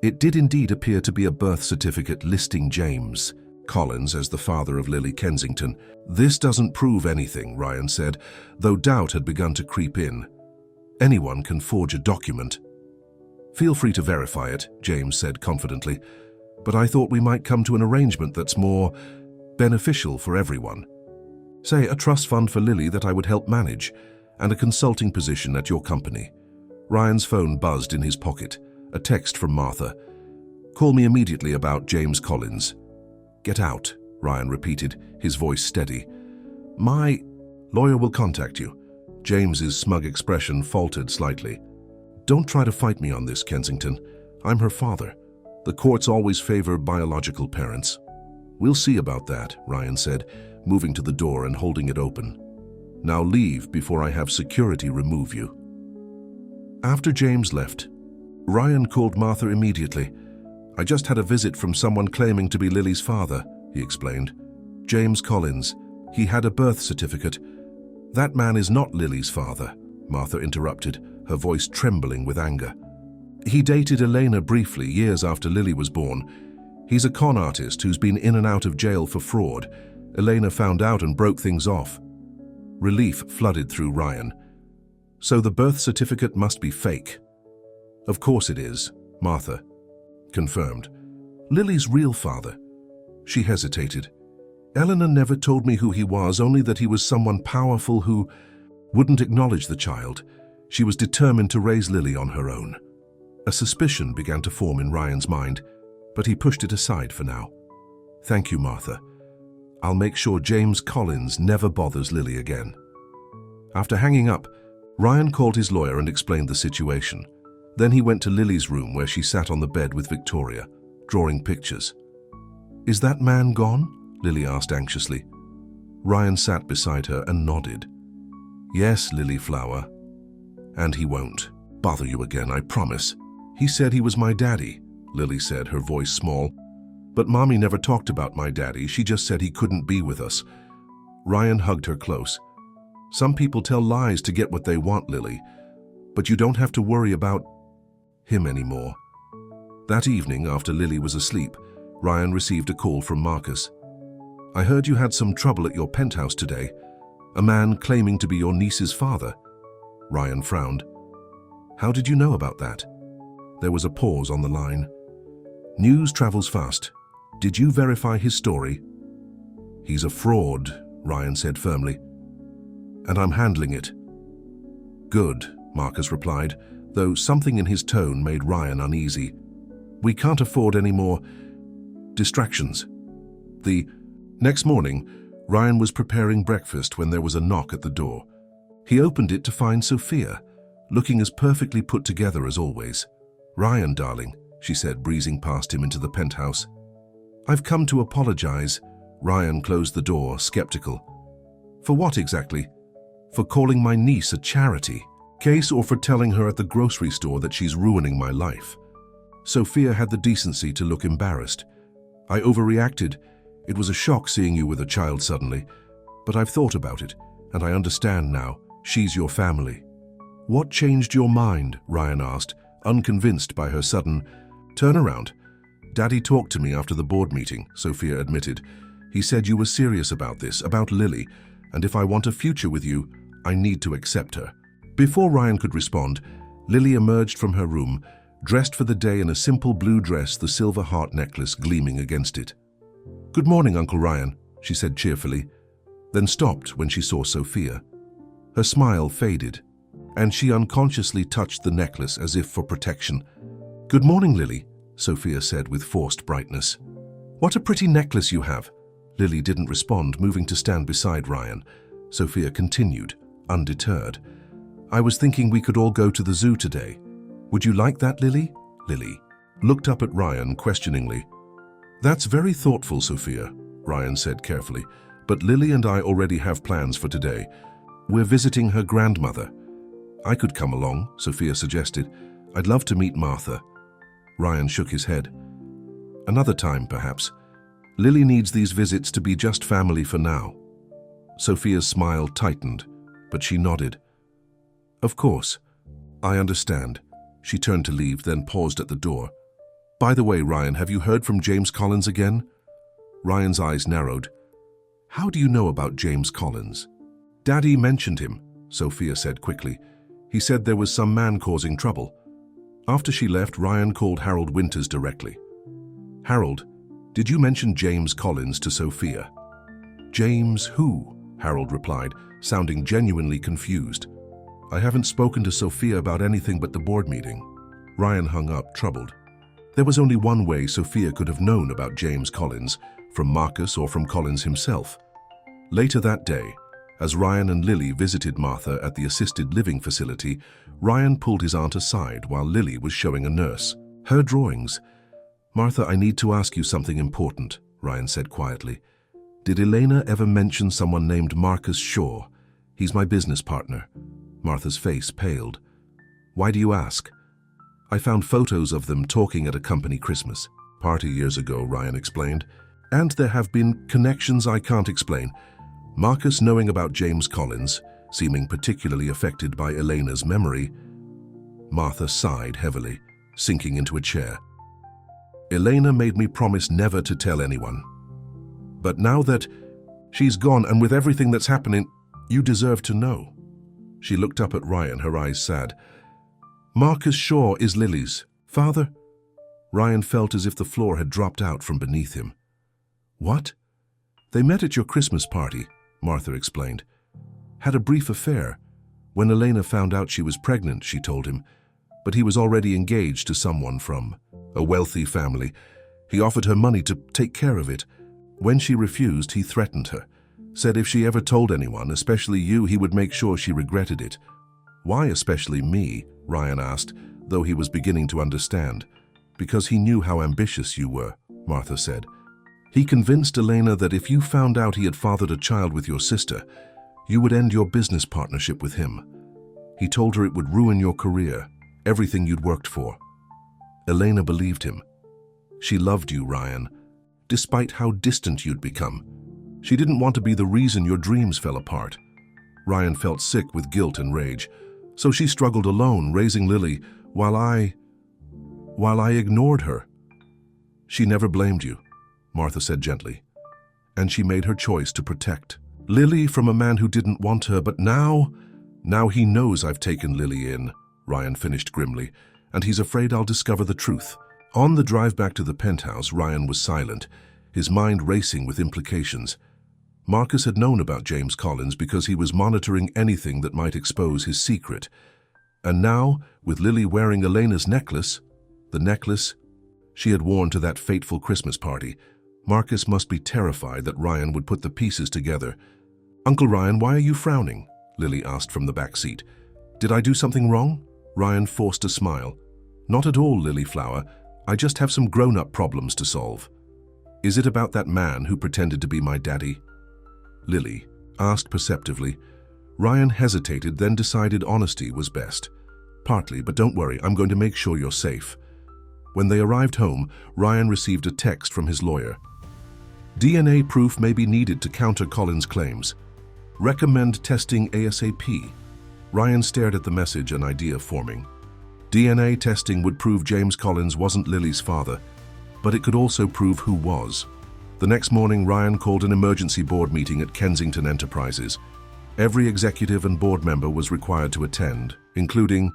It did indeed appear to be a birth certificate listing James Collins as the father of Lily Kensington. This doesn't prove anything, Ryan said, though doubt had begun to creep in. Anyone can forge a document. Feel free to verify it, James said confidently, but I thought we might come to an arrangement that's more beneficial for everyone. Say, a trust fund for Lily that I would help manage, and a consulting position at your company. Ryan's phone buzzed in his pocket. A text from Martha. Call me immediately about James Collins. Get out, Ryan repeated, his voice steady. My lawyer will contact you. James's smug expression faltered slightly. Don't try to fight me on this, Kensington. I'm her father. The courts always favor biological parents. We'll see about that, Ryan said, moving to the door and holding it open. Now leave before I have security remove you. After James left, Ryan called Martha immediately. I just had a visit from someone claiming to be Lily's father, he explained. James Collins. He had a birth certificate. That man is not Lily's father, Martha interrupted, her voice trembling with anger. He dated Elena briefly years after Lily was born. He's a con artist who's been in and out of jail for fraud. Elena found out and broke things off. Relief flooded through Ryan. So the birth certificate must be fake. Of course it is, Martha confirmed. Lily's real father. She hesitated. Eleanor never told me who he was, only that he was someone powerful who wouldn't acknowledge the child. She was determined to raise Lily on her own. A suspicion began to form in Ryan's mind, but he pushed it aside for now. Thank you, Martha. I'll make sure James Collins never bothers Lily again. After hanging up, Ryan called his lawyer and explained the situation. Then he went to Lily's room where she sat on the bed with Victoria, drawing pictures. Is that man gone? Lily asked anxiously. Ryan sat beside her and nodded. Yes, Lily Flower. And he won't bother you again, I promise. He said he was my daddy, Lily said, her voice small. But Mommy never talked about my daddy. She just said he couldn't be with us. Ryan hugged her close. Some people tell lies to get what they want, Lily. But you don't have to worry about him anymore. That evening, after Lily was asleep, Ryan received a call from Marcus. I heard you had some trouble at your penthouse today. A man claiming to be your niece's father. Ryan frowned. How did you know about that? There was a pause on the line. News travels fast. Did you verify his story? He's a fraud, Ryan said firmly. And I'm handling it. Good, Marcus replied, though something in his tone made Ryan uneasy. We can't afford any more distractions. The next morning, Ryan was preparing breakfast when there was a knock at the door. He opened it to find Sophia, looking as perfectly put together as always. Ryan, darling, she said, breezing past him into the penthouse. I've come to apologize. Ryan closed the door, skeptical. For what exactly? For calling my niece a charity case, or for telling her at the grocery store that she's ruining my life? Sophia had the decency to look embarrassed. I overreacted. It was a shock seeing you with a child suddenly. But I've thought about it, and I understand now. She's your family. What changed your mind? Ryan asked, unconvinced by her sudden turnaround. Daddy talked to me after the board meeting, Sophia admitted. He said you were serious about this, about Lily, and if I want a future with you, I need to accept her. Before Ryan could respond, Lily emerged from her room, dressed for the day in a simple blue dress, the silver heart necklace gleaming against it. Good morning, Uncle Ryan, she said cheerfully, then stopped when she saw Sophia. Her smile faded, and she unconsciously touched the necklace as if for protection. Good morning, Lily, Sophia said with forced brightness. What a pretty necklace you have. Lily didn't respond, moving to stand beside Ryan. Sophia continued, undeterred. I was thinking we could all go to the zoo today. Would you like that, Lily? Lily looked up at Ryan questioningly. That's very thoughtful, Sophia, Ryan said carefully, but Lily and I already have plans for today. We're visiting her grandmother. I could come along, Sophia suggested. I'd love to meet Martha. Ryan shook his head. Another time, perhaps. Lily needs these visits to be just family for now. Sophia's smile tightened, but she nodded. Of course. I understand. She turned to leave, then paused at the door. By the way, Ryan, have you heard from James Collins again? Ryan's eyes narrowed. How do you know about James Collins? Daddy mentioned him, Sophia said quickly. He said there was some man causing trouble. After she left, Ryan called Harold Winters directly. Harold, did you mention James Collins to Sophia? James who? Harold replied, sounding genuinely confused. I haven't spoken to Sophia about anything but the board meeting. Ryan hung up, troubled. There was only one way Sophia could have known about James Collins, from Marcus or from Collins himself. Later that day, as Ryan and Lily visited Martha at the assisted living facility, Ryan pulled his aunt aside while Lily was showing a nurse her drawings. Martha, I need to ask you something important, Ryan said quietly. Did Elena ever mention someone named Marcus Shaw? He's my business partner. Martha's face paled. Why do you ask? I found photos of them talking at a company Christmas party years ago, Ryan explained. And there have been connections I can't explain. Marcus knowing about James Collins, seeming particularly affected by Elena's memory. Martha sighed heavily, sinking into a chair. Elena made me promise never to tell anyone. But now that she's gone and with everything that's happening, you deserve to know. She looked up at Ryan, her eyes sad. Marcus Shaw is Lily's father? Ryan felt as if the floor had dropped out from beneath him. What? They met at your Christmas party, Martha explained. Had a brief affair. When Elena found out she was pregnant, she told him. But he was already engaged to someone from a wealthy family. He offered her money to take care of it. When she refused, he threatened her. Said if she ever told anyone, especially you, he would make sure she regretted it. Why especially me? Ryan asked, though he was beginning to understand. Because he knew how ambitious you were, Martha said. He convinced Elena that if you found out he had fathered a child with your sister, you would end your business partnership with him. He told her it would ruin your career, everything you'd worked for. Elena believed him. She loved you, Ryan, despite how distant you'd become. She didn't want to be the reason your dreams fell apart. Ryan felt sick with guilt and rage, so she struggled alone, raising Lily, while I ignored her. She never blamed you, Martha said gently, and she made her choice to protect Lily from a man who didn't want her, but now he knows I've taken Lily in, Ryan finished grimly, and he's afraid I'll discover the truth. On the drive back to the penthouse, Ryan was silent, his mind racing with implications. Marcus had known about James Collins because he was monitoring anything that might expose his secret. And now, with Lily wearing Elena's necklace, the necklace she had worn to that fateful Christmas party, Marcus must be terrified that Ryan would put the pieces together. Uncle Ryan, why are you frowning? Lily asked from the back seat. Did I do something wrong? Ryan forced a smile. Not at all, Lily Flower. I just have some grown-up problems to solve. Is it about that man who pretended to be my daddy? Lily asked perceptively. Ryan hesitated, then decided honesty was best. Partly, but don't worry, I'm going to make sure you're safe. When they arrived home, Ryan received a text from his lawyer. DNA proof may be needed to counter Collins' claims. Recommend testing ASAP. Ryan stared at the message, an idea forming. DNA testing would prove James Collins wasn't Lily's father, but it could also prove who was. The next morning, Ryan called an emergency board meeting at Kensington Enterprises. Every executive and board member was required to attend, including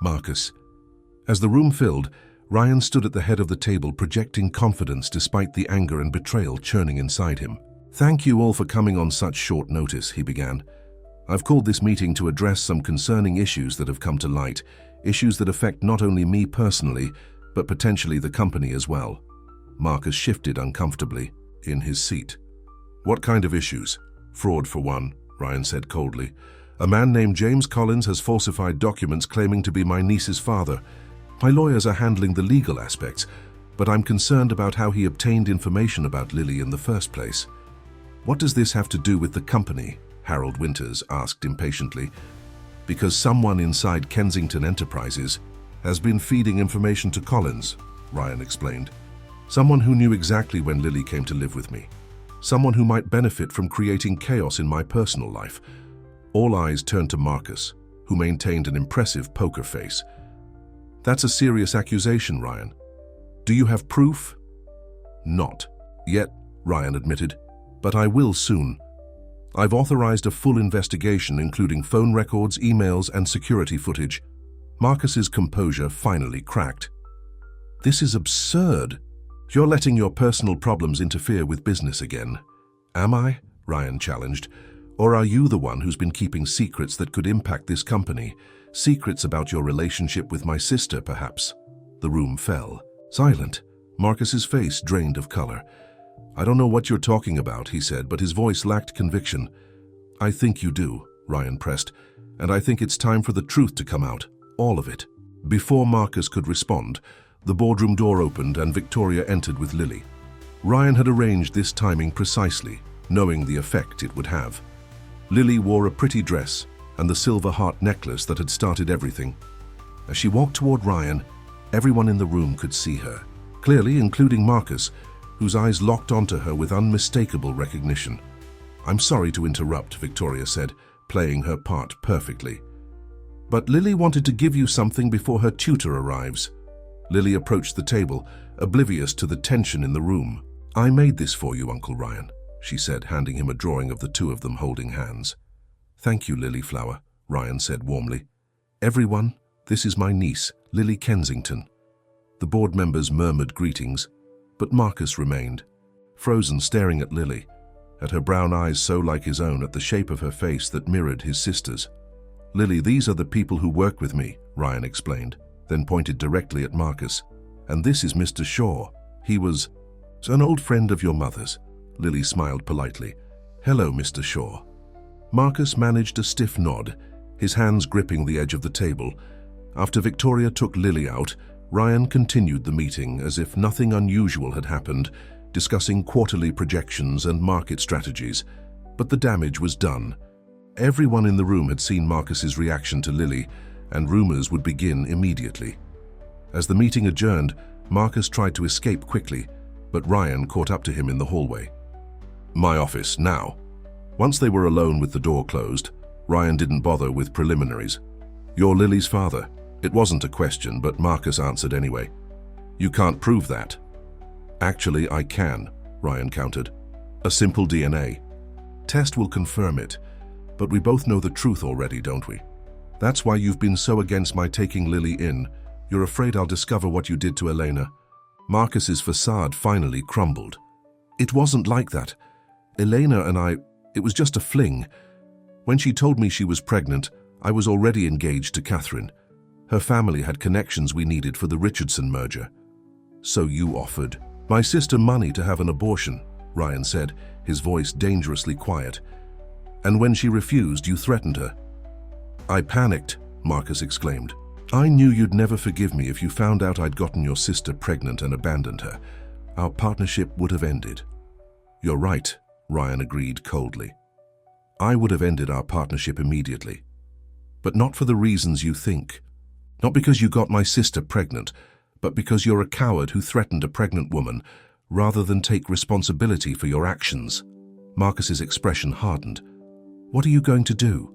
Marcus. As the room filled, Ryan stood at the head of the table, projecting confidence despite the anger and betrayal churning inside him. Thank you all for coming on such short notice, he began. I've called this meeting to address some concerning issues that have come to light, issues that affect not only me personally, but potentially the company as well. Marcus shifted uncomfortably in his seat. What kind of issues? Fraud, for one, Ryan said coldly. A man named James Collins has falsified documents claiming to be my niece's father. My lawyers are handling the legal aspects, but I'm concerned about how he obtained information about Lily in the first place. What does this have to do with the company? Harold Winters asked impatiently. Because someone inside Kensington Enterprises has been feeding information to Collins, Ryan explained. Someone who knew exactly when Lily came to live with me. Someone who might benefit from creating chaos in my personal life. All eyes turned to Marcus, who maintained an impressive poker face. That's a serious accusation, Ryan. Do you have proof? Not yet, Ryan admitted, but I will soon. I've authorized a full investigation including phone records, emails, and security footage. Marcus's composure finally cracked. This is absurd. You're letting your personal problems interfere with business again. Am I? Ryan challenged. Or are you the one who's been keeping secrets that could impact this company? Secrets about your relationship with my sister, perhaps? The room fell. Silent. Marcus's face drained of color. I don't know what you're talking about, he said, but his voice lacked conviction. I think you do, Ryan pressed, and I think it's time for the truth to come out. All of it. Before Marcus could respond, the boardroom door opened and Victoria entered with Lily. Ryan had arranged this timing precisely, knowing the effect it would have. Lily wore a pretty dress and the silver heart necklace that had started everything. As she walked toward Ryan, everyone in the room could see her, clearly including Marcus, whose eyes locked onto her with unmistakable recognition. I'm sorry to interrupt, Victoria said, playing her part perfectly. But Lily wanted to give you something before her tutor arrives. Lily approached the table, oblivious to the tension in the room. I made this for you, Uncle Ryan, she said, handing him a drawing of the two of them holding hands. Thank you, Lily Flower, Ryan said warmly. Everyone, this is my niece, Lily Kensington. The board members murmured greetings, but Marcus remained, frozen, staring at Lily, at her brown eyes so like his own, at the shape of her face that mirrored his sister's. Lily, these are the people who work with me, Ryan explained, then pointed directly at Marcus. And this is Mr. Shaw. He was an old friend of your mother's. Lily smiled politely. Hello, Mr. Shaw. Marcus managed a stiff nod, his hands gripping the edge of the table. After Victoria took Lily out, Ryan continued the meeting as if nothing unusual had happened, discussing quarterly projections and market strategies. But the damage was done. Everyone in the room had seen Marcus's reaction to Lily, and rumors would begin immediately. As the meeting adjourned, Marcus tried to escape quickly, but Ryan caught up to him in the hallway. My office, now. Once they were alone with the door closed, Ryan didn't bother with preliminaries. You're Lily's father. It wasn't a question, but Marcus answered anyway. You can't prove that. Actually, I can, Ryan countered. A simple DNA test will confirm it, but we both know the truth already, don't we? That's why you've been so against my taking Lily in. You're afraid I'll discover what you did to Elena. Marcus's facade finally crumbled. It wasn't like that. Elena and I, it was just a fling. When she told me she was pregnant, I was already engaged to Catherine. Her family had connections we needed for the Richardson merger. So you offered my sister money to have an abortion, Ryan said, his voice dangerously quiet. And when she refused, you threatened her. I panicked, Marcus exclaimed. I knew you'd never forgive me if you found out I'd gotten your sister pregnant and abandoned her. Our partnership would have ended. You're right, Ryan agreed coldly. I would have ended our partnership immediately. But not for the reasons you think. Not because you got my sister pregnant, but because you're a coward who threatened a pregnant woman rather than take responsibility for your actions. Marcus's expression hardened. What are you going to do?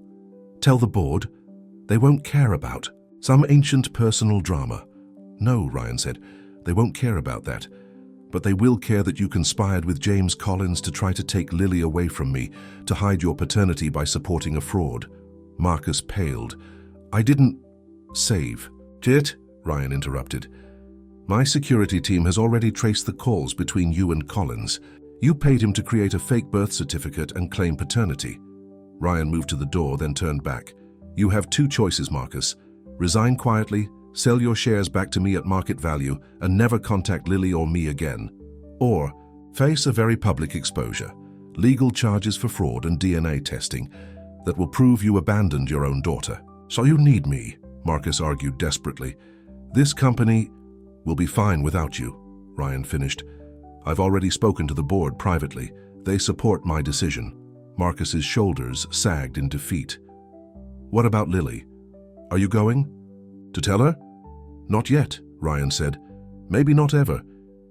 Tell the board? They won't care about some ancient personal drama. No, Ryan said, they won't care about that. But they will care that you conspired with James Collins to try to take Lily away from me, to hide your paternity by supporting a fraud. Marcus paled. I didn't save. Jit, Ryan interrupted. My security team has already traced the calls between you and Collins. You paid him to create a fake birth certificate and claim paternity. Ryan moved to the door, then turned back. You have two choices, Marcus. Resign quietly, sell your shares back to me at market value, and never contact Lily or me again. Or face a very public exposure, legal charges for fraud and DNA testing that will prove you abandoned your own daughter. So you need me, Marcus argued desperately. This company will be fine without you, Ryan finished. I've already spoken to the board privately. They support my decision. Marcus's shoulders sagged in defeat. What about Lily? Are you going? To tell her? Not yet, Ryan said. Maybe not ever.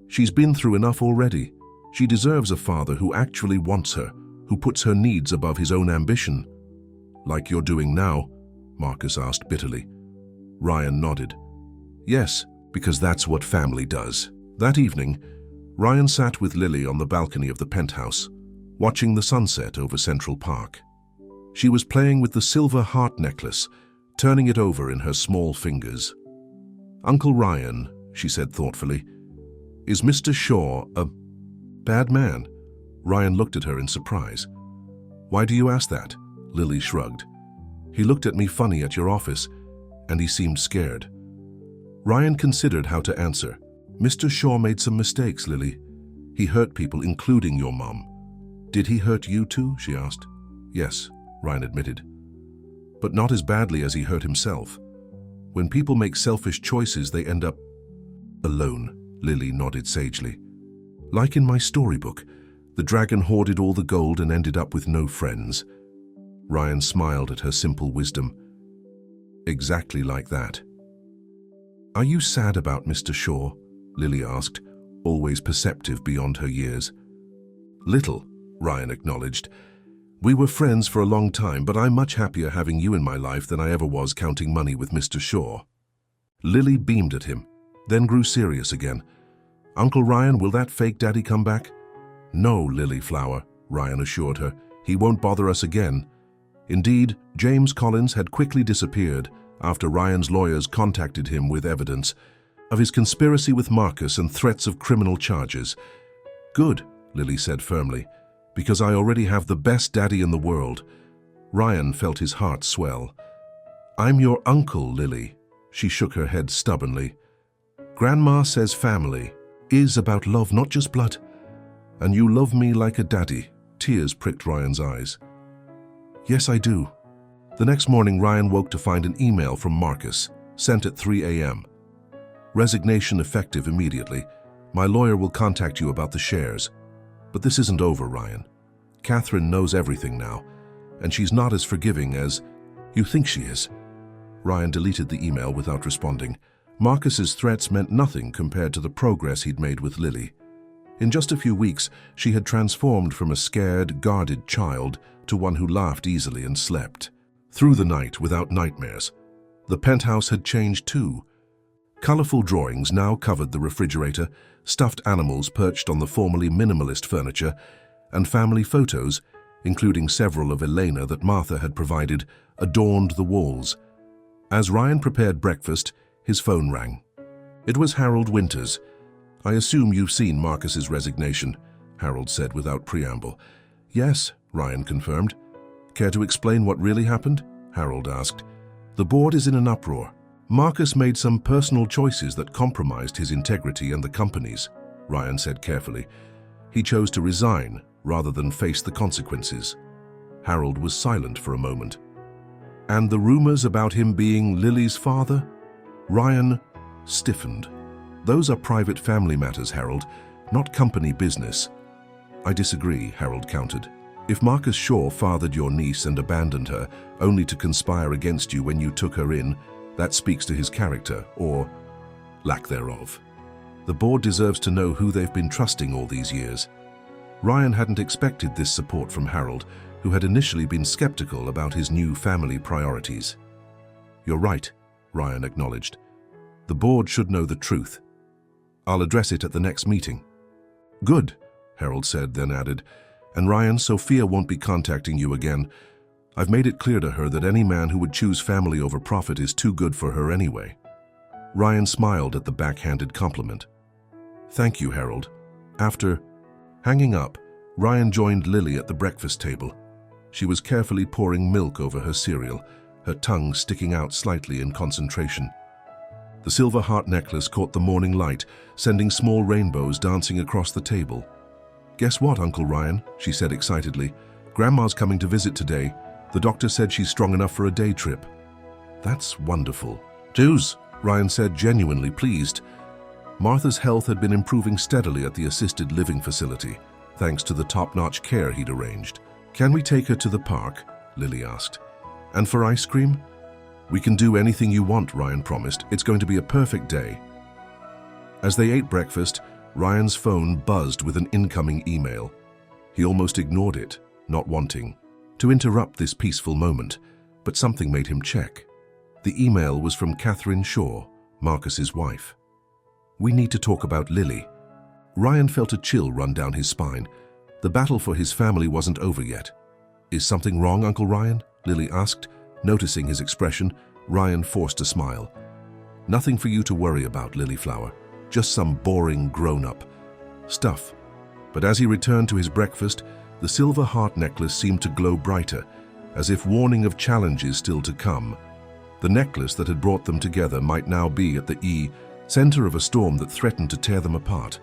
She's been through enough already. She deserves a father who actually wants her, who puts her needs above his own ambition. Like you're doing now? Marcus asked bitterly. Ryan nodded. Yes, because that's what family does. That evening, Ryan sat with Lily on the balcony of the penthouse, watching the sunset over Central Park. She was playing with the silver heart necklace, turning it over in her small fingers. Uncle Ryan, she said thoughtfully, is Mr. Shaw a bad man? Ryan looked at her in surprise. Why do you ask that? Lily shrugged. He looked at me funny at your office, and he seemed scared. Ryan considered how to answer. Mr. Shaw made some mistakes, Lily. He hurt people, including your mom. Did he hurt you too? She asked. Yes, Ryan admitted. But not as badly as he hurt himself. When people make selfish choices, they end up alone, Lily nodded sagely. Like in my storybook, the dragon hoarded all the gold and ended up with no friends. Ryan smiled at her simple wisdom. Exactly like that. Are you sad about Mr. Shaw? Lily asked, always perceptive beyond her years. Little, Ryan acknowledged. We were friends for a long time, but I'm much happier having you in my life than I ever was counting money with Mr. Shaw. Lily beamed at him, then grew serious again. Uncle Ryan, will that fake daddy come back? No, Lily Flower, Ryan assured her. He won't bother us again. Indeed, James Collins had quickly disappeared after Ryan's lawyers contacted him with evidence of his conspiracy with Marcus and threats of criminal charges. Good, Lily said firmly, because I already have the best daddy in the world. Ryan felt his heart swell. I'm your uncle, Lily. She shook her head stubbornly. Grandma says family is about love, not just blood. And you love me like a daddy. Tears pricked Ryan's eyes. Yes, I do. The next morning, Ryan woke to find an email from Marcus, sent at 3 a.m. Resignation effective immediately. My lawyer will contact you about the shares. But this isn't over, Ryan. Catherine knows everything now, and she's not as forgiving as you think she is. Ryan deleted the email without responding. Marcus's threats meant nothing compared to the progress he'd made with Lily. In just a few weeks, she had transformed from a scared, guarded child to one who laughed easily and slept through the night without nightmares. The penthouse had changed too. Colorful drawings now covered the refrigerator, stuffed animals perched on the formerly minimalist furniture, and family photos, including several of Elena that Martha had provided, adorned the walls. As Ryan prepared breakfast, his phone rang. It was Harold Winters. I assume you've seen Marcus's resignation, Harold said without preamble. Yes, Ryan confirmed. Care to explain what really happened? Harold asked. The board is in an uproar. Marcus made some personal choices that compromised his integrity and the company's, Ryan said carefully. He chose to resign rather than face the consequences. Harold was silent for a moment. And the rumors about him being Lily's father? Ryan stiffened. Those are private family matters, Harold, not company business. I disagree, Harold countered. If Marcus Shaw fathered your niece and abandoned her, only to conspire against you when you took her in, that speaks to his character, or lack thereof. The board deserves to know who they've been trusting all these years. Ryan hadn't expected this support from Harold, who had initially been skeptical about his new family priorities. You're right, Ryan acknowledged. The board should know the truth. I'll address it at the next meeting. Good, Harold said, then added, and Ryan, Sophia won't be contacting you again. I've made it clear to her that any man who would choose family over profit is too good for her anyway. Ryan smiled at the backhanded compliment. Thank you, Harold. After hanging up, Ryan joined Lily at the breakfast table. She was carefully pouring milk over her cereal, her tongue sticking out slightly in concentration. The silver heart necklace caught the morning light, sending small rainbows dancing across the table. Guess what, Uncle Ryan? She said excitedly. Grandma's coming to visit today. The doctor said she's strong enough for a day trip. That's wonderful. Jews, Ryan said, genuinely pleased. Martha's health had been improving steadily at the assisted living facility, thanks to the top-notch care he'd arranged. "Can we take her to the park?" Lily asked. "And for ice cream?" "We can do anything you want," Ryan promised. "It's going to be a perfect day." As they ate breakfast, Ryan's phone buzzed with an incoming email. He almost ignored it, not wanting to interrupt this peaceful moment, but something made him check. The email was from Catherine Shaw, Marcus's wife. "We need to talk about Lily." Ryan felt a chill run down his spine. The battle for his family wasn't over yet. "Is something wrong, Uncle Ryan?" Lily asked. Noticing his expression, Ryan forced a smile. "Nothing for you to worry about, Lilyflower. Just some boring grown-up stuff." But as he returned to his breakfast, the silver heart necklace seemed to glow brighter, as if warning of challenges still to come. The necklace that had brought them together might now be at the center of a storm that threatened to tear them apart.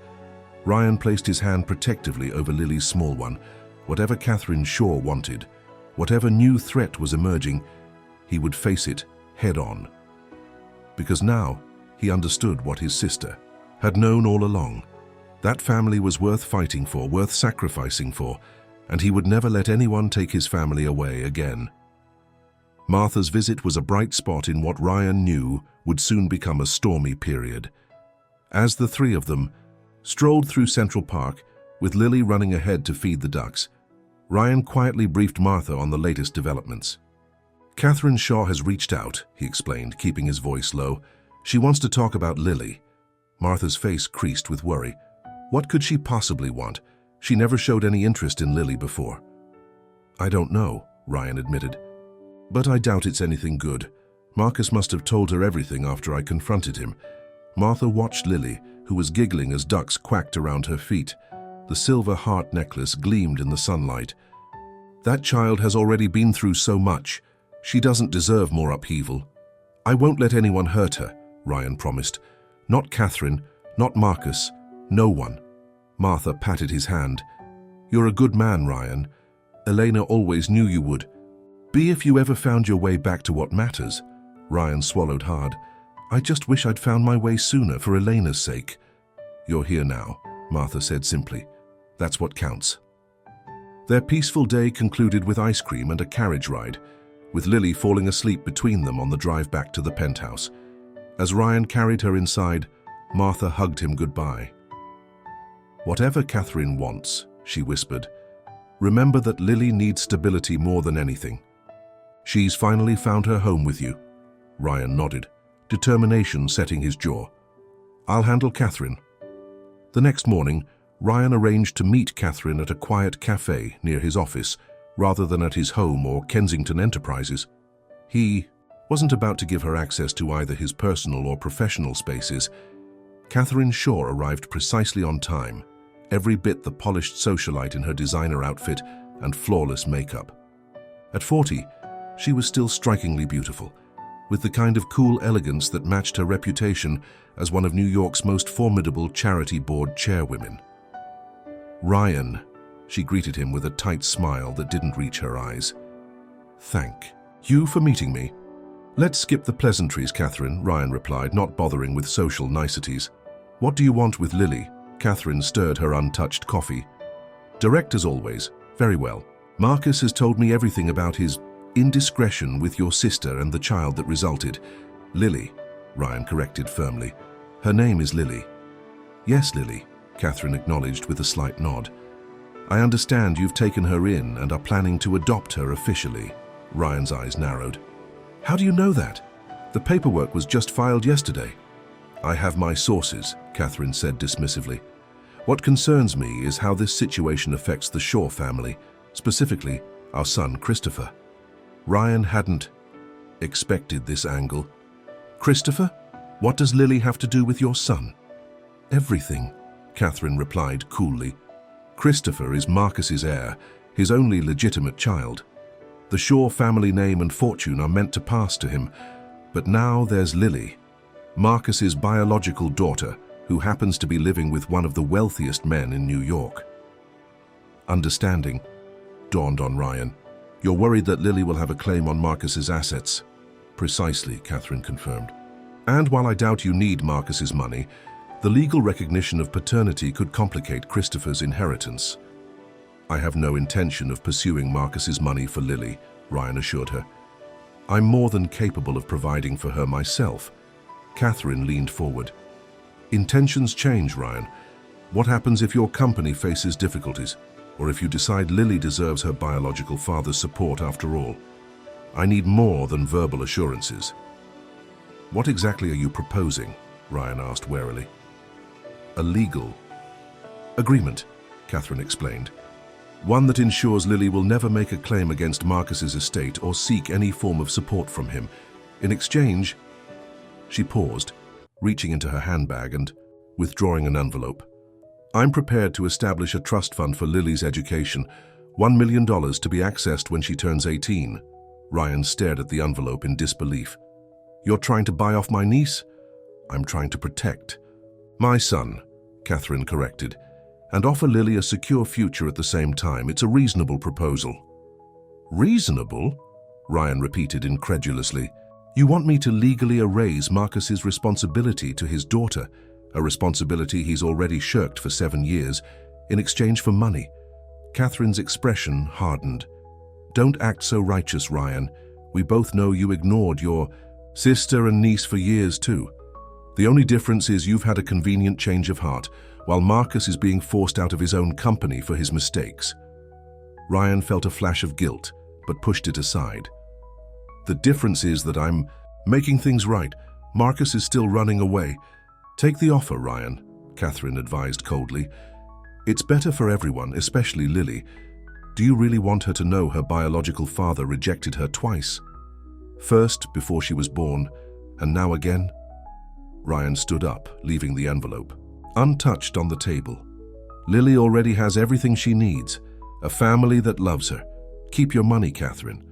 Ryan placed his hand protectively over Lily's small one. Whatever Catherine Shaw wanted, whatever new threat was emerging, he would face it head-on. Because now he understood what his sister had known all along. That family was worth fighting for, worth sacrificing for, and he would never let anyone take his family away again. Martha's visit was a bright spot in what Ryan knew would soon become a stormy period. As the three of them strolled through Central Park, with Lily running ahead to feed the ducks, Ryan quietly briefed Martha on the latest developments. "Catherine Shaw has reached out," he explained, keeping his voice low. "She wants to talk about Lily." Martha's face creased with worry. What could she possibly want? She never showed any interest in Lily before. "I don't know," Ryan admitted. "But I doubt it's anything good. Marcus must have told her everything after I confronted him." Martha watched Lily, who was giggling as ducks quacked around her feet. The silver heart necklace gleamed in the sunlight. "That child has already been through so much. She doesn't deserve more upheaval." "I won't let anyone hurt her," Ryan promised. "Not Catherine, not Marcus, no one." Martha patted his hand. "You're a good man, Ryan. Elena always knew you would be if you ever found your way back to what matters." Ryan swallowed hard. "I just wish I'd found my way sooner for Elena's sake." "You're here now," Martha said simply. "That's what counts." Their peaceful day concluded with ice cream and a carriage ride, with Lily falling asleep between them on the drive back to the penthouse. As Ryan carried her inside, Martha hugged him goodbye. "Whatever Catherine wants," she whispered, "remember that Lily needs stability more than anything. She's finally found her home with you." Ryan nodded, determination setting his jaw. "I'll handle Catherine." The next morning, Ryan arranged to meet Catherine at a quiet cafe near his office, rather than at his home or Kensington Enterprises. He wasn't about to give her access to either his personal or professional spaces. Catherine Shaw arrived precisely on time, every bit the polished socialite in her designer outfit and flawless makeup. At 40, she was still strikingly beautiful, with the kind of cool elegance that matched her reputation as one of New York's most formidable charity board chairwomen. "Ryan," she greeted him with a tight smile that didn't reach her eyes. "Thank you for meeting me." "Let's skip the pleasantries, Catherine," Ryan replied, not bothering with social niceties. "What do you want with Lily?" Catherine stirred her untouched coffee. "Direct as always. Very well. Marcus has told me everything about his indiscretion with your sister and the child that resulted." "Lily," Ryan corrected firmly. "Her name is Lily." "Yes, Lily," Catherine acknowledged with a slight nod. "I understand you've taken her in and are planning to adopt her officially." Ryan's eyes narrowed. "How do you know that? The paperwork was just filed yesterday." "I have my sources," Catherine said dismissively. "What concerns me is how this situation affects the Shaw family, specifically our son Christopher." Ryan hadn't expected this angle. "Christopher? What does Lily have to do with your son?" "Everything," Catherine replied coolly. "Christopher is Marcus's heir, his only legitimate child. The Shaw family name and fortune are meant to pass to him, but now there's Lily, Marcus's biological daughter, who happens to be living with one of the wealthiest men in New York." Understanding dawned on Ryan. "You're worried that Lily will have a claim on Marcus's assets." "Precisely," Catherine confirmed. And while I doubt you need Marcus's money, the legal recognition of paternity could complicate Christopher's inheritance. I have no intention of pursuing Marcus's money for Lily, Ryan assured her. I'm more than capable of providing for her myself. Catherine leaned forward. Intentions change, Ryan. What happens if your company faces difficulties, or if you decide Lily deserves her biological father's support after all? I need more than verbal assurances. What exactly are you proposing? Ryan asked warily. A legal agreement, Catherine explained. One that ensures Lily will never make a claim against Marcus's estate or seek any form of support from him. In exchange, she paused, reaching into her handbag and withdrawing an envelope. I'm prepared to establish a trust fund for Lily's education, $1 million to be accessed when she turns 18. Ryan stared at the envelope in disbelief. You're trying to buy off my niece? I'm trying to protect my son, Catherine corrected, and offer Lily a secure future at the same time. It's a reasonable proposal. Reasonable? Ryan repeated incredulously. You want me to legally erase Marcus's responsibility to his daughter, a responsibility he's already shirked for 7 years, in exchange for money? Catherine's expression hardened. Don't act so righteous, Ryan. We both know you ignored your sister and niece for years too. The only difference is you've had a convenient change of heart, while Marcus is being forced out of his own company for his mistakes. Ryan felt a flash of guilt, but pushed it aside. The difference is that I'm making things right. Marcus is still running away. Take the offer, Ryan, Catherine advised coldly. It's better for everyone, especially Lily. Do you really want her to know her biological father rejected her twice? First, before she was born, and now again? Ryan stood up, leaving the envelope untouched on the table. Lily already has everything she needs, a family that loves her. Keep your money, Catherine,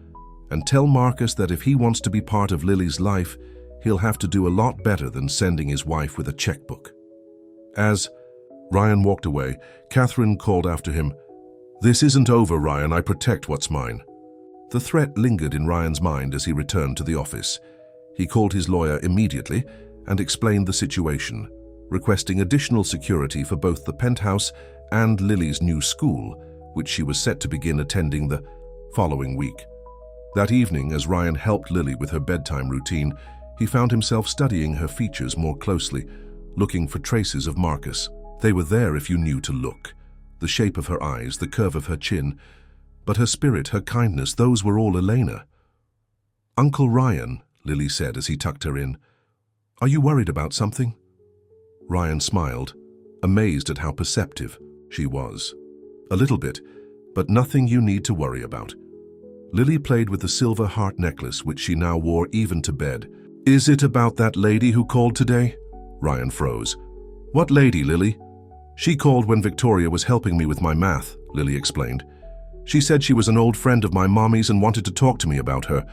and tell Marcus that if he wants to be part of Lily's life, he'll have to do a lot better than sending his wife with a checkbook. As Ryan walked away, Catherine called after him, This isn't over, Ryan. I protect what's mine. The threat lingered in Ryan's mind as he returned to the office. He called his lawyer immediately and explained the situation, requesting additional security for both the penthouse and Lily's new school, which she was set to begin attending the following week. That evening, as Ryan helped Lily with her bedtime routine, he found himself studying her features more closely, looking for traces of Marcus. They were there if you knew to look. The shape of her eyes, the curve of her chin, but her spirit, her kindness, those were all Elena. Uncle Ryan, Lily said as he tucked her in, are you worried about something? Ryan smiled, amazed at how perceptive she was. A little bit, but nothing you need to worry about. Lily played with the silver heart necklace, which she now wore even to bed. Is it about that lady who called today? Ryan froze. What lady, Lily? She called when Victoria was helping me with my math, Lily explained. She said she was an old friend of my mommy's and wanted to talk to me about her.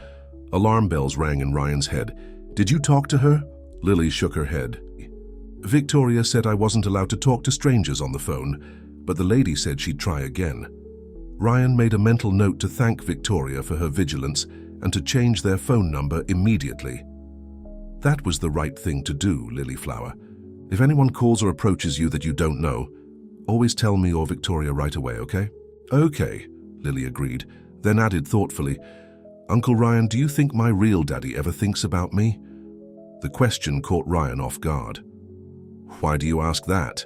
Alarm bells rang in Ryan's head. Did you talk to her? Lily shook her head. Victoria said I wasn't allowed to talk to strangers on the phone, but the lady said she'd try again. Ryan made a mental note to thank Victoria for her vigilance and to change their phone number immediately. That was the right thing to do, Lilyflower. If anyone calls or approaches you that you don't know, always tell me or Victoria right away, okay? Okay, Lily agreed, then added thoughtfully, Uncle Ryan, do you think my real daddy ever thinks about me? The question caught Ryan off guard. Why do you ask that?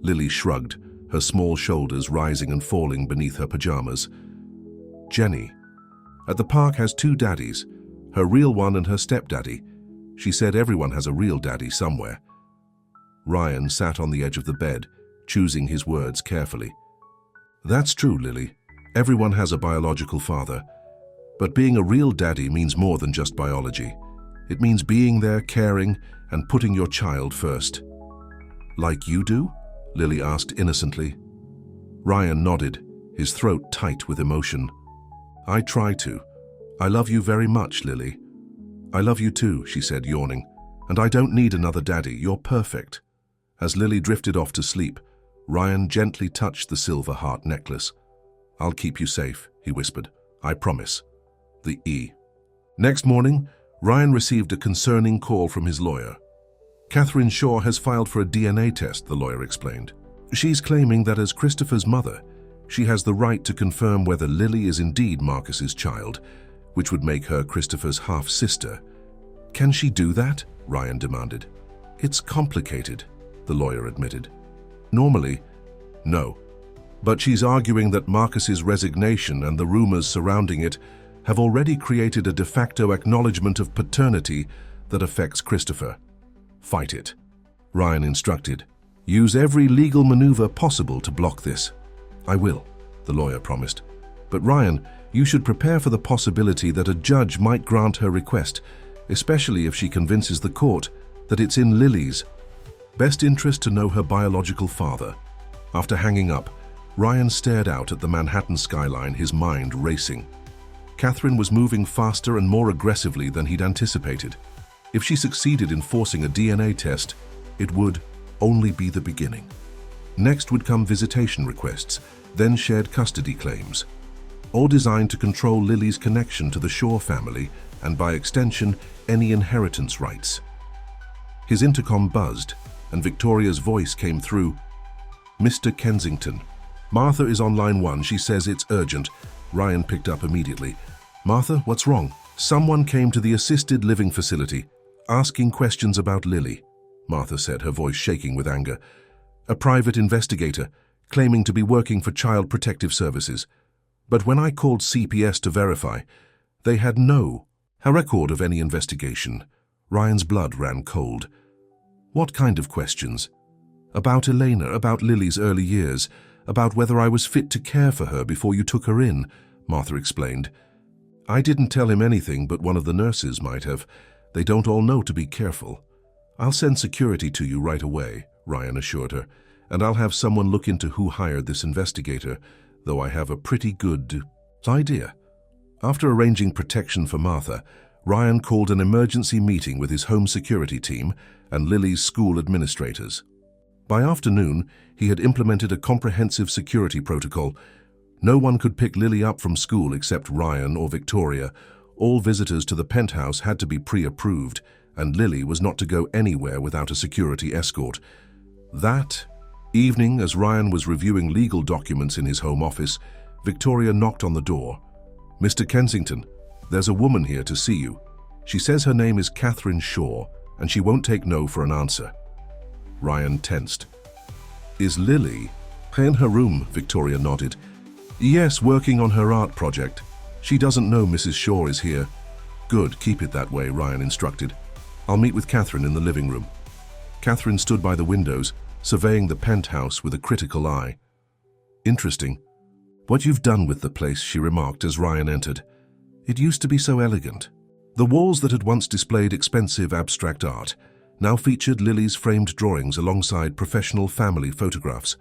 Lily shrugged, her small shoulders rising and falling beneath her pajamas. Jenny. At the park has 2 daddies, her real one and her stepdaddy. She said everyone has a real daddy somewhere. Ryan sat on the edge of the bed, choosing his words carefully. That's true, Lily. Everyone has a biological father. But being a real daddy means more than just biology. It means being there, caring, and putting your child first. Like you do? Lily asked innocently. Ryan nodded, his throat tight with emotion. I try to. I love you very much, Lily. I love you too, she said, yawning. And I don't need another daddy. You're perfect. As Lily drifted off to sleep, Ryan gently touched the silver heart necklace. I'll keep you safe, he whispered. I promise. The E. Next morning, Ryan received a concerning call from his lawyer. Catherine Shaw has filed for a DNA test, the lawyer explained. She's claiming that as Christopher's mother, she has the right to confirm whether Lily is indeed Marcus's child, which would make her Christopher's half-sister. Can she do that? Ryan demanded. It's complicated, the lawyer admitted. Normally, no. But she's arguing that Marcus's resignation and the rumors surrounding it have already created a de facto acknowledgement of paternity that affects Christopher. Fight it, Ryan instructed. Use every legal maneuver possible to block this. I will, the lawyer promised. But Ryan, you should prepare for the possibility that a judge might grant her request, especially if she convinces the court that it's in Lily's best interest to know her biological father. After hanging up, Ryan stared out at the Manhattan skyline, his mind racing. Catherine was moving faster and more aggressively than he'd anticipated. If she succeeded in forcing a DNA test, it would only be the beginning. Next would come visitation requests, then shared custody claims, all designed to control Lily's connection to the Shaw family and, by extension, any inheritance rights. His intercom buzzed, and Victoria's voice came through. Mr. Kensington. Martha is on line 1. She says it's urgent. Ryan picked up immediately. Martha, what's wrong? Someone came to the assisted living facility, asking questions about Lily, Martha said, her voice shaking with anger. A private investigator, claiming to be working for Child Protective Services. But when I called CPS to verify, they had no record of any investigation. Ryan's blood ran cold. What kind of questions? About Elena, about Lily's early years, about whether I was fit to care for her before you took her in, Martha explained. I didn't tell him anything, but one of the nurses might have. They don't all know to be careful. I'll send security to you right away, Ryan assured her, and I'll have someone look into who hired this investigator, though I have a pretty good idea. After arranging protection for Martha, Ryan called an emergency meeting with his home security team and Lily's school administrators. By afternoon, he had implemented a comprehensive security protocol. No one could pick Lily up from school except Ryan or Victoria. All visitors to the penthouse had to be pre-approved, and Lily was not to go anywhere without a security escort. That evening, as Ryan was reviewing legal documents in his home office, Victoria knocked on the door. Mr. Kensington, there's a woman here to see you. She says her name is Catherine Shaw, and she won't take no for an answer. Ryan tensed. Is Lily in her room? Victoria nodded. Yes, working on her art project. She doesn't know Mrs. Shaw is here. Good, keep it that way, Ryan instructed. I'll meet with Catherine in the living room. Catherine stood by the windows, surveying the penthouse with a critical eye. Interesting. What you've done with the place, she remarked as Ryan entered. It used to be so elegant. The walls that had once displayed expensive abstract art now featured Lily's framed drawings alongside professional family photographs.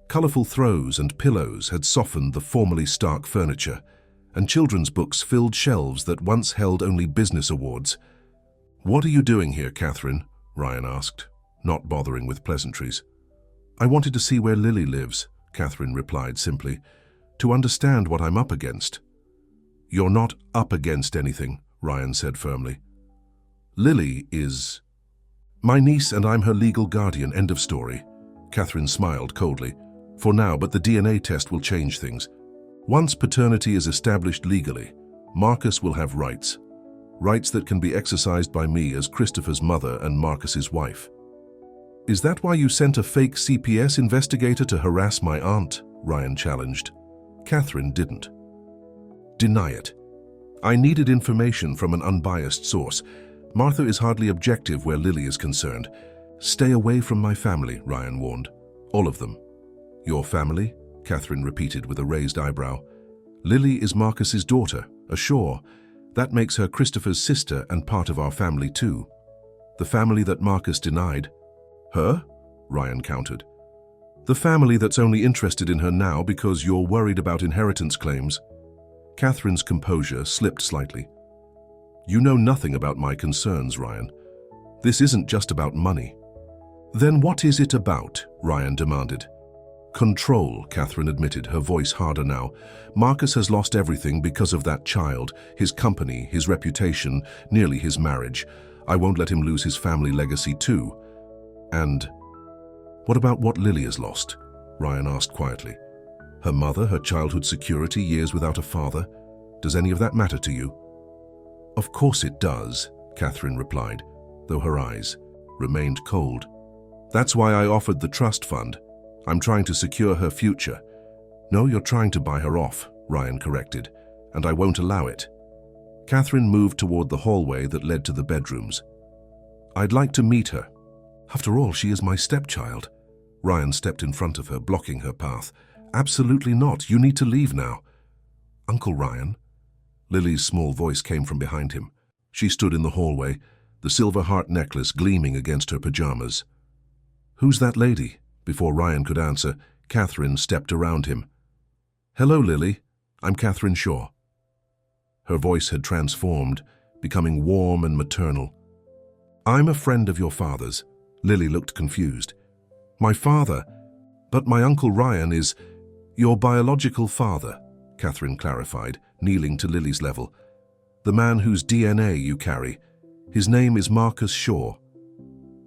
Colourful throws and pillows had softened the formerly stark furniture, and children's books filled shelves that once held only business awards. What are you doing here, Catherine? Ryan asked, not bothering with pleasantries. I wanted to see where Lily lives, Catherine replied simply, to understand what I'm up against. You're not up against anything, Ryan said firmly. Lily is my niece and I'm her legal guardian, end of story. Catherine smiled coldly. For now, but the DNA test will change things. Once paternity is established legally, Marcus will have rights. Rights that can be exercised by me as Christopher's mother and Marcus's wife. Is that why you sent a fake CPS investigator to harass my aunt? Ryan challenged. Catherine didn't. Deny it. I needed information from an unbiased source. Martha is hardly objective where Lily is concerned. Stay away from my family, Ryan warned. All of them. Your family? Catherine repeated with a raised eyebrow. Lily is Marcus's daughter, a Shaw. That makes her Christopher's sister and part of our family too. The family that Marcus denied. Her? Ryan countered. The family that's only interested in her now because you're worried about inheritance claims. Catherine's composure slipped slightly. You know nothing about my concerns, Ryan. This isn't just about money. Then what is it about? Ryan demanded. Control, Catherine admitted, her voice harder now. Marcus has lost everything because of that child, his company, his reputation, nearly his marriage. I won't let him lose his family legacy too. And what about what Lily has lost? Ryan asked quietly. Her mother, her childhood security, years without a father. Does any of that matter to you? Of course it does, Catherine replied, though her eyes remained cold. That's why I offered the trust fund. I'm trying to secure her future. No, you're trying to buy her off, Ryan corrected, and I won't allow it. Catherine moved toward the hallway that led to the bedrooms. I'd like to meet her. After all, she is my stepchild. Ryan stepped in front of her, blocking her path. Absolutely not. You need to leave now. Uncle Ryan? Lily's small voice came from behind him. She stood in the hallway, the silver heart necklace gleaming against her pajamas. Who's that lady? Before Ryan could answer, Catherine stepped around him. Hello, Lily. I'm Catherine Shaw. Her voice had transformed, becoming warm and maternal. I'm a friend of your father's. Lily looked confused. My father? But my Uncle Ryan is your biological father, Catherine clarified, kneeling to Lily's level. The man whose DNA you carry. His name is Marcus Shaw.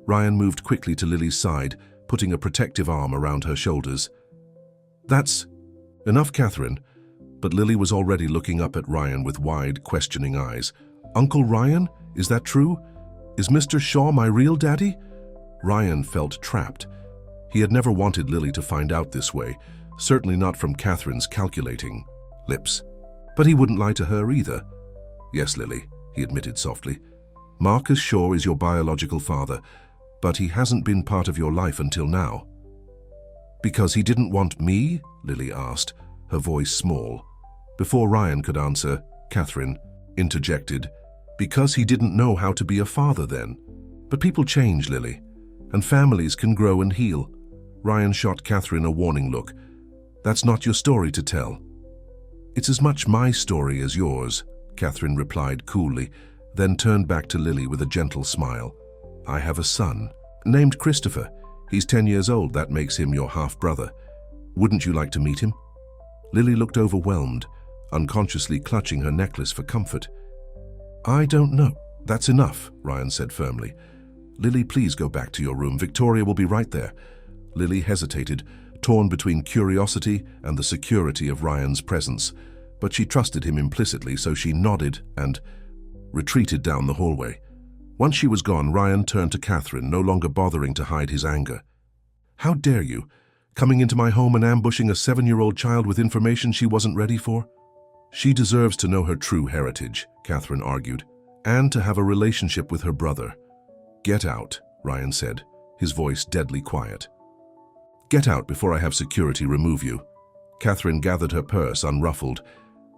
Ryan moved quickly to Lily's side, putting a protective arm around her shoulders. That's enough, Catherine. But Lily was already looking up at Ryan with wide, questioning eyes. Uncle Ryan? Is that true? Is Mr. Shaw my real daddy? Ryan felt trapped. He had never wanted Lily to find out this way, certainly not from Catherine's calculating lips. But he wouldn't lie to her either. Yes, Lily, he admitted softly. Marcus Shaw is your biological father, but he hasn't been part of your life until now. Because he didn't want me? Lily asked, her voice small. Before Ryan could answer, Catherine interjected. Because he didn't know how to be a father then. But people change, Lily, and families can grow and heal. Ryan shot Catherine a warning look. That's not your story to tell. It's as much my story as yours, Catherine replied coolly, then turned back to Lily with a gentle smile. I have a son, named Christopher. He's 10 years old. That makes him your half-brother. Wouldn't you like to meet him? Lily looked overwhelmed, unconsciously clutching her necklace for comfort. I don't know. That's enough, Ryan said firmly. Lily, please go back to your room. Victoria will be right there. Lily hesitated, torn between curiosity and the security of Ryan's presence, but she trusted him implicitly, so she nodded and retreated down the hallway. Once she was gone, Ryan turned to Catherine, no longer bothering to hide his anger. How dare you, coming into my home and ambushing a 7-year-old child with information she wasn't ready for? She deserves to know her true heritage, Catherine argued, and to have a relationship with her brother. Get out, Ryan said, his voice deadly quiet. Get out before I have security remove you. Catherine gathered her purse, unruffled.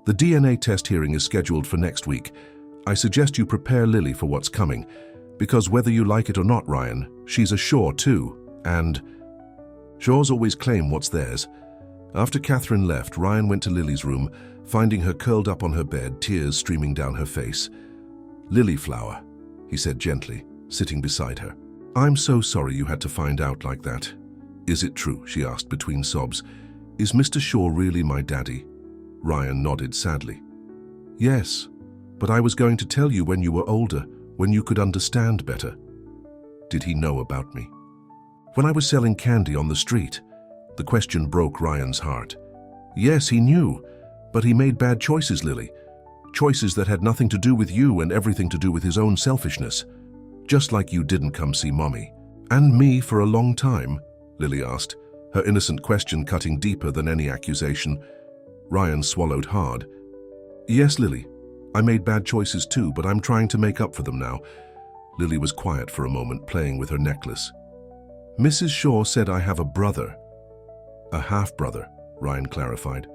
The DNA test hearing is scheduled for next week. I suggest you prepare Lily for what's coming, because whether you like it or not, Ryan, she's a Shaw too, and Shaws always claim what's theirs. After Catherine left, Ryan went to Lily's room, finding her curled up on her bed, tears streaming down her face. Lily Flower, he said gently, sitting beside her. I'm so sorry you had to find out like that. Is it true? She asked between sobs. Is Mr. Shaw really my daddy? Ryan nodded sadly. Yes, but I was going to tell you when you were older, when you could understand better. Did he know about me? When I was selling candy on the street? The question broke Ryan's heart. Yes, he knew, but he made bad choices, Lily. Choices that had nothing to do with you and everything to do with his own selfishness. Just like you didn't come see Mommy. And me for a long time? Lily asked, her innocent question cutting deeper than any accusation. Ryan swallowed hard. Yes, Lily. I made bad choices too, but I'm trying to make up for them now. Lily was quiet for a moment, playing with her necklace. Mrs. Shaw said I have a brother. A half-brother, Ryan clarified.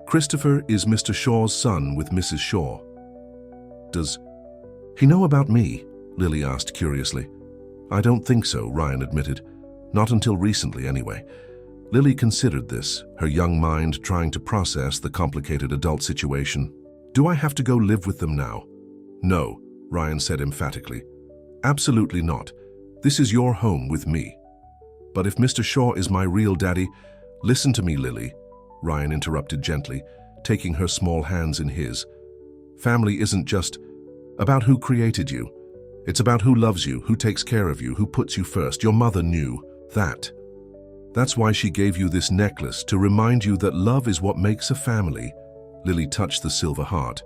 Christopher is Mr. Shaw's son with Mrs. Shaw. Does he know about me? Lily asked curiously. I don't think so, Ryan admitted. Not until recently, anyway. Lily considered this, her young mind trying to process the complicated adult situation. Do I have to go live with them now? No, Ryan said emphatically. Absolutely not. This is your home with me. But if Mr. Shaw is my real daddy, Listen to me, Lily, Ryan interrupted gently, taking her small hands in his. Family isn't just about who created you. It's about who loves you, who takes care of you, who puts you first. Your mother knew that. That's why she gave you this necklace, to remind you that love is what makes a family. Lily touched the silver heart.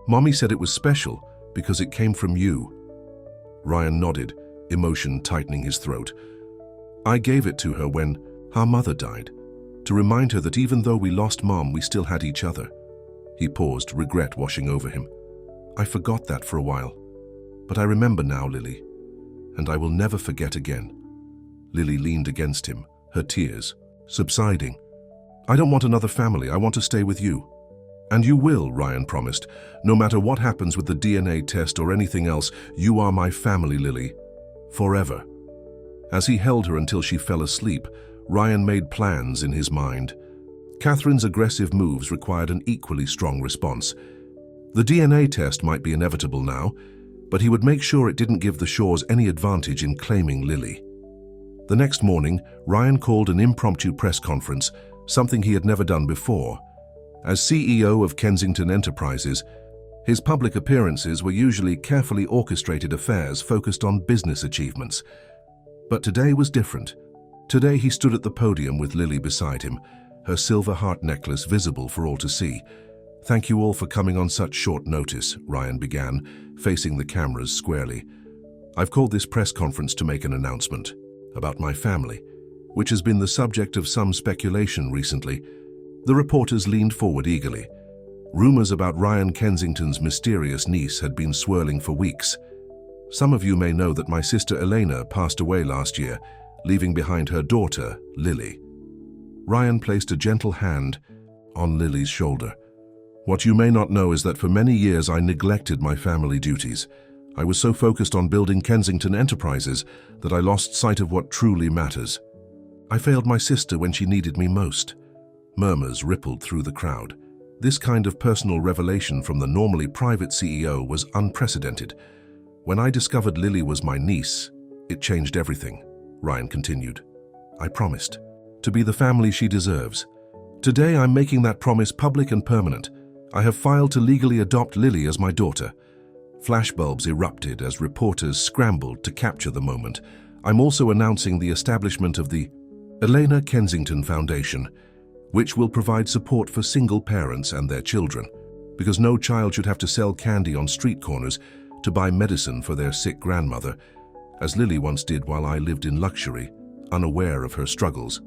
Mommy said it was special because it came from you. Ryan nodded, emotion tightening his throat. I gave it to her when our mother died, to remind her that even though we lost Mom, we still had each other. He paused, regret washing over him. I forgot that for a while, but I remember now, Lily, and I will never forget again. Lily leaned against him, her tears subsiding. I don't want another family. I want to stay with you. And you will, Ryan promised. No matter what happens with the DNA test or anything else, you are my family, Lily. Forever. As he held her until she fell asleep, Ryan made plans in his mind. Catherine's aggressive moves required an equally strong response. The DNA test might be inevitable now, but he would make sure it didn't give the Shaws any advantage in claiming Lily. The next morning, Ryan called an impromptu press conference, something he had never done before. As CEO of Kensington Enterprises, his public appearances were usually carefully orchestrated affairs focused on business achievements. But today was different. Today he stood at the podium with Lily beside him, her silver heart necklace visible for all to see. Thank you all for coming on such short notice, Ryan began, facing the cameras squarely. I've called this press conference to make an announcement about my family, which has been the subject of some speculation recently. The reporters leaned forward eagerly. Rumors about Ryan Kensington's mysterious niece had been swirling for weeks. Some of you may know that my sister Elena passed away last year, leaving behind her daughter, Lily. Ryan placed a gentle hand on Lily's shoulder. What you may not know is that for many years I neglected my family duties. I was so focused on building Kensington Enterprises that I lost sight of what truly matters. I failed my sister when she needed me most. Murmurs rippled through the crowd. This kind of personal revelation from the normally private CEO was unprecedented. When I discovered Lily was my niece, it changed everything, Ryan continued. I promised to be the family she deserves. Today I'm making that promise public and permanent. I have filed to legally adopt Lily as my daughter. Flashbulbs erupted as reporters scrambled to capture the moment. I'm also announcing the establishment of the Elena Kensington Foundation, which will provide support for single parents and their children, because no child should have to sell candy on street corners to buy medicine for their sick grandmother, as Lily once did while I lived in luxury, unaware of her struggles.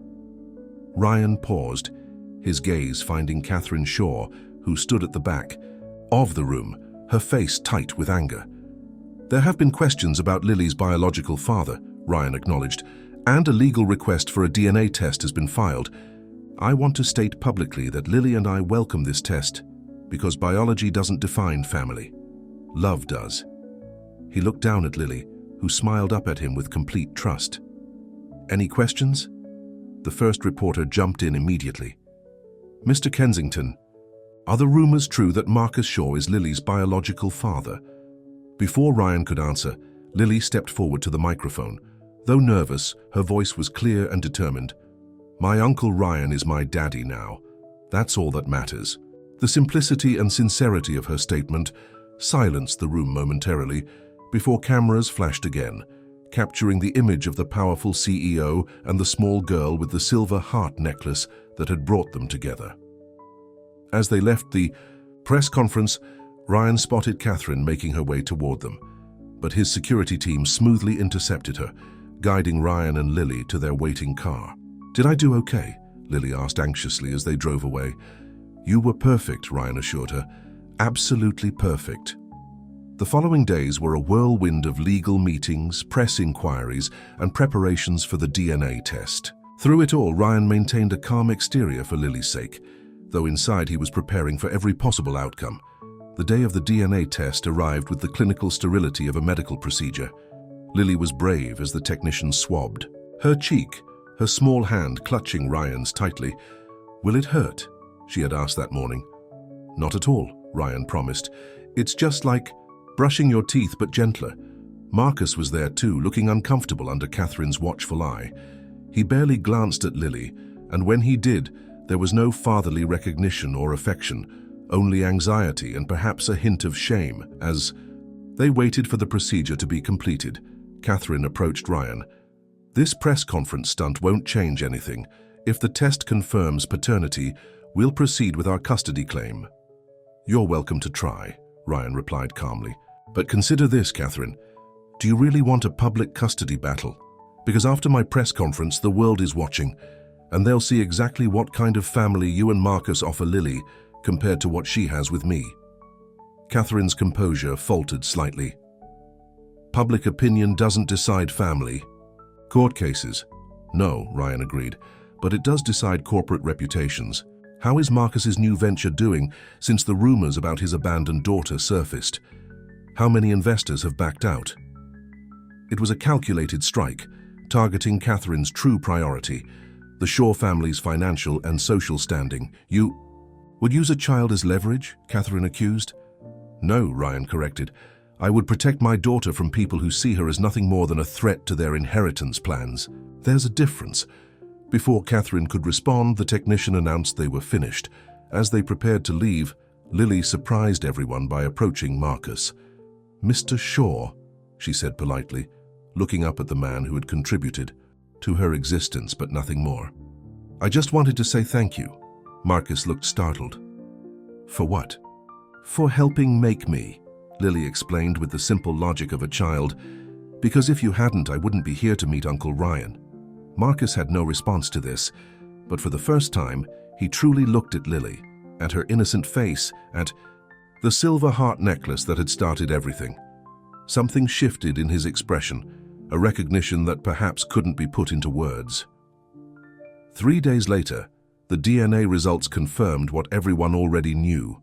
Ryan paused, his gaze finding Catherine Shaw, who stood at the back of the room, her face tight with anger. There have been questions about Lily's biological father, Ryan acknowledged, and a legal request for a DNA test has been filed. I want to state publicly that Lily and I welcome this test because biology doesn't define family. Love does. He looked down at Lily, who smiled up at him with complete trust. Any questions? The first reporter jumped in immediately. Mr. Kensington, are the rumors true that Marcus Shaw is Lily's biological father? Before Ryan could answer, Lily stepped forward to the microphone. Though nervous, her voice was clear and determined. My Uncle Ryan is my daddy now. That's all that matters. The simplicity and sincerity of her statement silenced the room momentarily before cameras flashed again, capturing the image of the powerful CEO and the small girl with the silver heart necklace that had brought them together. As they left the press conference, Ryan spotted Catherine making her way toward them, but his security team smoothly intercepted her, guiding Ryan and Lily to their waiting car. Did I do okay? Lily asked anxiously as they drove away. You were perfect, Ryan assured her. Absolutely perfect. The following days were a whirlwind of legal meetings, press inquiries, and preparations for the DNA test. Through it all, Ryan maintained a calm exterior for Lily's sake, though inside he was preparing for every possible outcome. The day of the DNA test arrived with the clinical sterility of a medical procedure. Lily was brave as the technician swabbed her cheek, her small hand clutching Ryan's tightly. Will it hurt? She had asked that morning. Not at all, Ryan promised. It's just like brushing your teeth, but gentler. Marcus was there too, looking uncomfortable under Catherine's watchful eye. He barely glanced at Lily, And when he did, there was no fatherly recognition or affection, only anxiety and perhaps a hint of shame. As they waited for the procedure to be completed, Catherine approached Ryan. "This press conference stunt won't change anything. If the test confirms paternity, we'll proceed with our custody claim." "You're welcome to try," Ryan replied calmly. "But consider this, Catherine. Do you really want a public custody battle? Because after my press conference, the world is watching, and they'll see exactly what kind of family you and Marcus offer Lily compared to what she has with me." Catherine's composure faltered slightly. "Public opinion doesn't decide family. Court cases." "No," Ryan agreed, "but it does decide corporate reputations. How is Marcus's new venture doing since the rumors about his abandoned daughter surfaced? How many investors have backed out?" It was a calculated strike, targeting Catherine's true priority, the Shaw family's financial and social standing. "You would use a child as leverage?" Catherine accused. "No," Ryan corrected. "I would protect my daughter from people who see her as nothing more than a threat to their inheritance plans. There's a difference." Before Catherine could respond, the technician announced they were finished. As they prepared to leave, Lily surprised everyone by approaching Marcus. "Mr. Shaw," she said politely, looking up at the man who had contributed to her existence but nothing more. "I just wanted to say thank you." Marcus looked startled. "For what?" "For helping make me," Lily explained with the simple logic of a child. "Because if you hadn't, I wouldn't be here to meet Uncle Ryan." Marcus had no response to this, but for the first time, he truly looked at Lily, at her innocent face, at the silver heart necklace that had started everything. Something shifted in his expression, a recognition that perhaps couldn't be put into words. 3 days later, the DNA results confirmed what everyone already knew.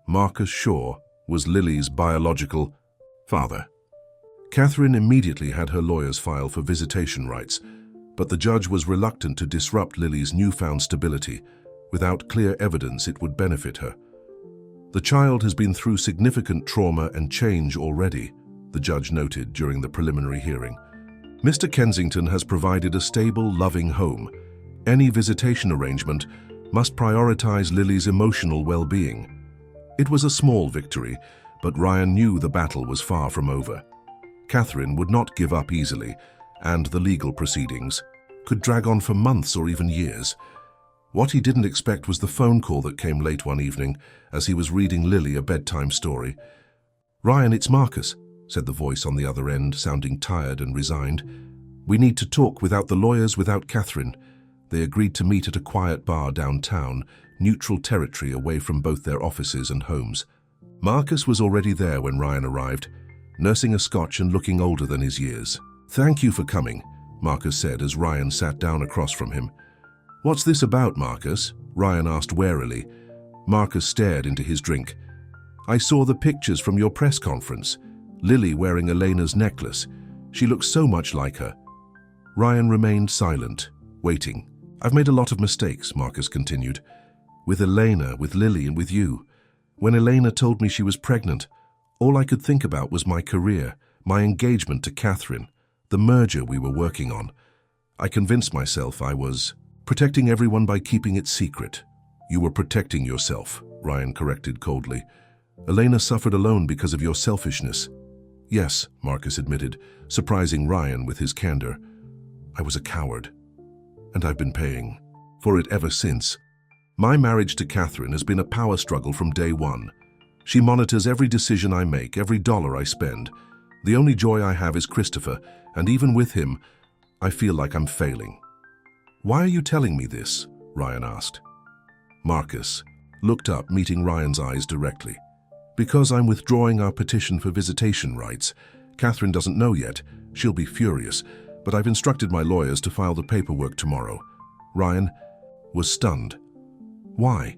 Marcus Shaw was Lily's biological father. Catherine immediately had her lawyers file for visitation rights, but the judge was reluctant to disrupt Lily's newfound stability. Without clear evidence it would benefit her. "The child has been through significant trauma and change already," the judge noted during the preliminary hearing. "Mr. Kensington has provided a stable, loving home. Any visitation arrangement must prioritize Lily's emotional well-being." It was a small victory, but Ryan knew the battle was far from over. Catherine would not give up easily, and the legal proceedings could drag on for months or even years. What he didn't expect was the phone call that came late one evening as he was reading Lily a bedtime story. "Ryan, it's Marcus," said the voice on the other end, sounding tired and resigned. "We need to talk without the lawyers, without Catherine." They agreed to meet at a quiet bar downtown, neutral territory away from both their offices and homes. Marcus was already there when Ryan arrived, nursing a scotch and looking older than his years. "Thank you for coming," Marcus said as Ryan sat down across from him. "What's this about, Marcus?" Ryan asked warily. Marcus stared into his drink. "I saw the pictures from your press conference. Lily wearing Elena's necklace. She looks so much like her." Ryan remained silent, waiting. "I've made a lot of mistakes," Marcus continued. "With Elena, with Lily, and with you. When Elena told me she was pregnant, all I could think about was my career, my engagement to Catherine, the merger we were working on. I convinced myself I was protecting everyone by keeping it secret." "You were protecting yourself," Ryan corrected coldly. "Elena suffered alone because of your selfishness." "Yes," Marcus admitted, surprising Ryan with his candor. "I was a coward, and I've been paying for it ever since. My marriage to Catherine has been a power struggle from day one. She monitors every decision I make, every dollar I spend. The only joy I have is Christopher, and even with him, I feel like I'm failing." "Why are you telling me this?" Ryan asked. Marcus looked up, meeting Ryan's eyes directly. "Because I'm withdrawing our petition for visitation rights. Catherine doesn't know yet. She'll be furious, but I've instructed my lawyers to file the paperwork tomorrow." Ryan was stunned. "Why?"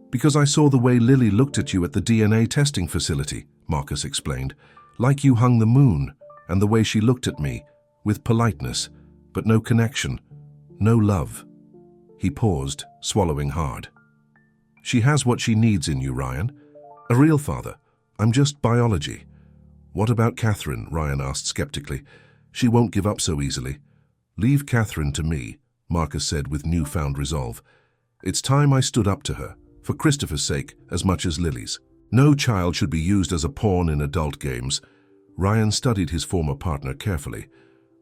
"Because I saw the way Lily looked at you at the DNA testing facility," Marcus explained. "Like you hung the moon, and the way she looked at me, with politeness, but no connection, no love." He paused, swallowing hard. "She has what she needs in you, Ryan. A real father. I'm just biology." "What about Catherine?" Ryan asked skeptically. "She won't give up so easily." "Leave Catherine to me," Marcus said with newfound resolve. It's time I stood up to her, for Christopher's sake as much as Lily's. No child should be used as a pawn in adult games. Ryan studied his former partner carefully.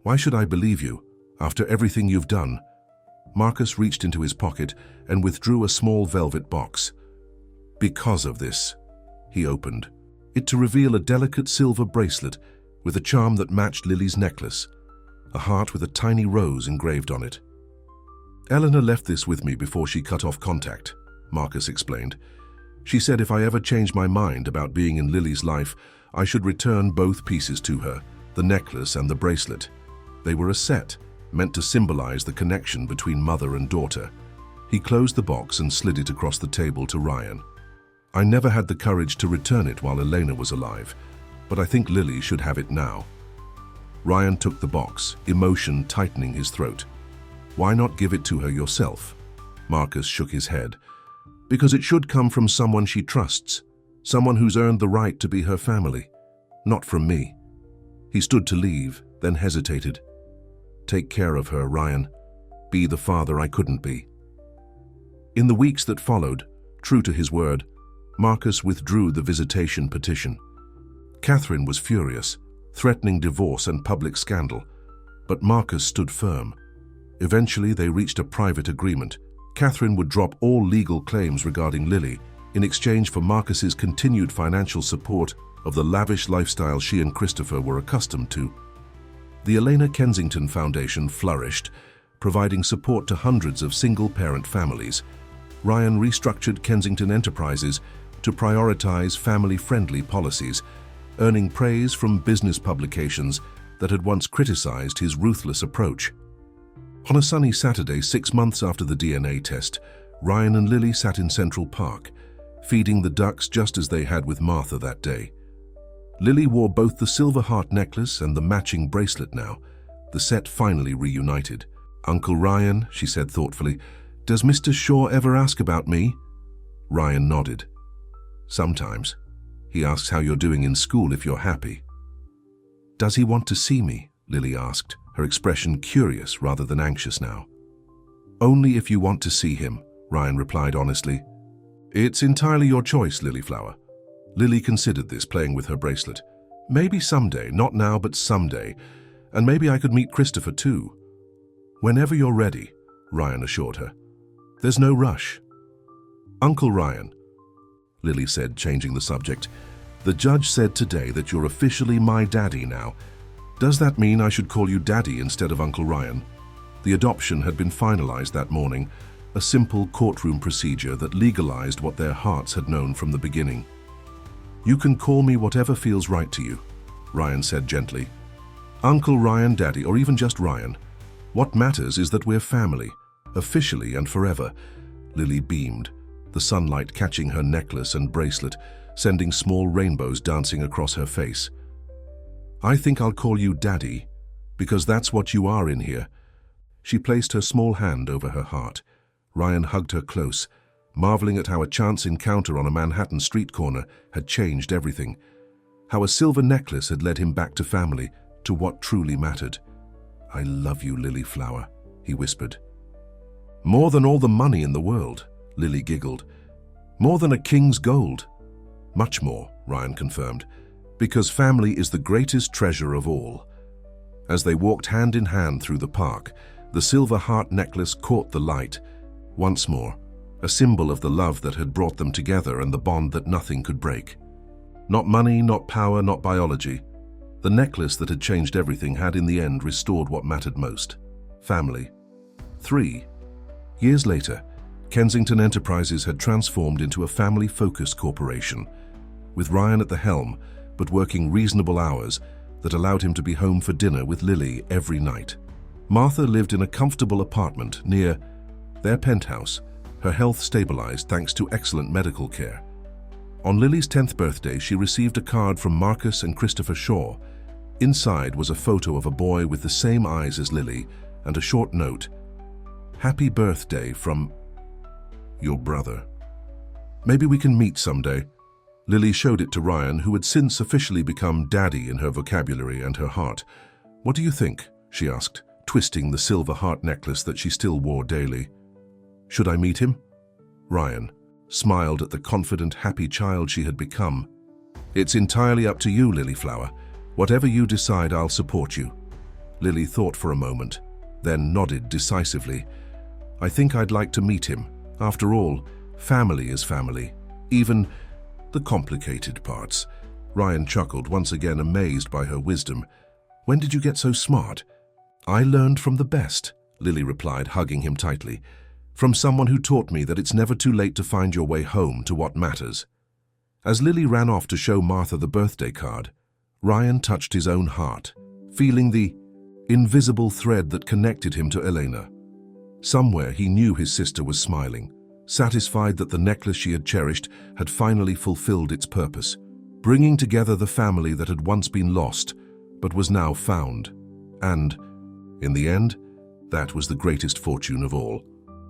Why should I believe you, after everything you've done? Marcus reached into his pocket and withdrew a small velvet box. Because of this, he opened it to reveal a delicate silver bracelet with a charm that matched Lily's necklace, a heart with a tiny rose engraved on it. Eleanor left this with me before she cut off contact, Marcus explained. She said if I ever changed my mind about being in Lily's life, I should return both pieces to her, the necklace and the bracelet. They were a set, meant to symbolize the connection between mother and daughter. He closed the box and slid it across the table to Ryan. I never had the courage to return it while Elena was alive, but I think Lily should have it now. Ryan took the box, emotion tightening his throat. Why not give it to her yourself? Marcus shook his head. Because it should come from someone she trusts, someone who's earned the right to be her family, not from me. He stood to leave, then hesitated. Take care of her, Ryan. Be the father I couldn't be. In the weeks that followed, true to his word, Marcus withdrew the visitation petition. Catherine was furious, threatening divorce and public scandal, but Marcus stood firm. Eventually, they reached a private agreement. Catherine would drop all legal claims regarding Lily in exchange for Marcus's continued financial support of the lavish lifestyle she and Christopher were accustomed to. The Elena Kensington Foundation flourished, providing support to hundreds of single-parent families. Ryan restructured Kensington Enterprises to prioritize family-friendly policies, earning praise from business publications that had once criticized his ruthless approach. On a sunny Saturday 6 months after the DNA test, Ryan and Lily sat in Central Park, feeding the ducks just as they had with Martha that day. Lily wore both the silver heart necklace and the matching bracelet now, the set finally reunited. Uncle Ryan, she said thoughtfully, does Mr. Shaw ever ask about me? Ryan nodded. Sometimes. He asks how you're doing in school if you're happy. Does he want to see me? Lily asked, her expression curious rather than anxious now. Only if you want to see him, Ryan replied honestly. It's entirely your choice, Lilyflower. Lily considered this, playing with her bracelet. Maybe someday, not now but someday, and maybe I could meet Christopher too. Whenever you're ready, Ryan assured her. There's no rush. Uncle Ryan, Lily said, changing the subject, the judge said today that you're officially my daddy now. Does that mean I should call you Daddy instead of Uncle Ryan? The adoption had been finalized that morning, a simple courtroom procedure that legalized what their hearts had known from the beginning. You can call me whatever feels right to you, Ryan said gently. Uncle Ryan, Daddy, or even just Ryan. What matters is that we're family, officially and forever. Lily beamed, the sunlight catching her necklace and bracelet, sending small rainbows dancing across her face. I think I'll call you Daddy, because that's what you are in here. She placed her small hand over her heart. Ryan hugged her close, marveling at how a chance encounter on a Manhattan street corner had changed everything, how a silver necklace had led him back to family, to what truly mattered. I love you, Lilyflower, he whispered. More than all the money in the world, Lily giggled. More than a king's gold. Much more, Ryan confirmed, because family is the greatest treasure of all. As they walked hand in hand through the park, the silver heart necklace caught the light. Once more, a symbol of the love that had brought them together and the bond that nothing could break. Not money, not power, not biology. The necklace that had changed everything had in the end restored what mattered most. Family. 3 years later, Kensington Enterprises had transformed into a family-focused corporation, with Ryan at the helm, but working reasonable hours that allowed him to be home for dinner with Lily every night. Martha lived in a comfortable apartment near their penthouse, her health stabilized thanks to excellent medical care. On Lily's 10th birthday, she received a card from Marcus and Christopher Shaw. Inside was a photo of a boy with the same eyes as Lily and a short note. Happy birthday from your brother. Maybe we can meet someday. Lily showed it to Ryan, who had since officially become Daddy in her vocabulary and her heart. What do you think? She asked, twisting the silver heart necklace that she still wore daily. Should I meet him? Ryan smiled at the confident, happy child she had become. It's entirely up to you, Lilyflower. Whatever you decide, I'll support you. Lily thought for a moment, then nodded decisively. I think I'd like to meet him. After all, family is family, even the complicated parts. Ryan chuckled, once again amazed by her wisdom. When did you get so smart? I learned from the best, Lily replied, hugging him tightly. From someone who taught me that it's never too late to find your way home to what matters. As Lily ran off to show Martha the birthday card, Ryan touched his own heart, feeling the invisible thread that connected him to Elena. Somewhere he knew his sister was smiling, satisfied that the necklace she had cherished had finally fulfilled its purpose, bringing together the family that had once been lost, but was now found. And, in the end, that was the greatest fortune of all.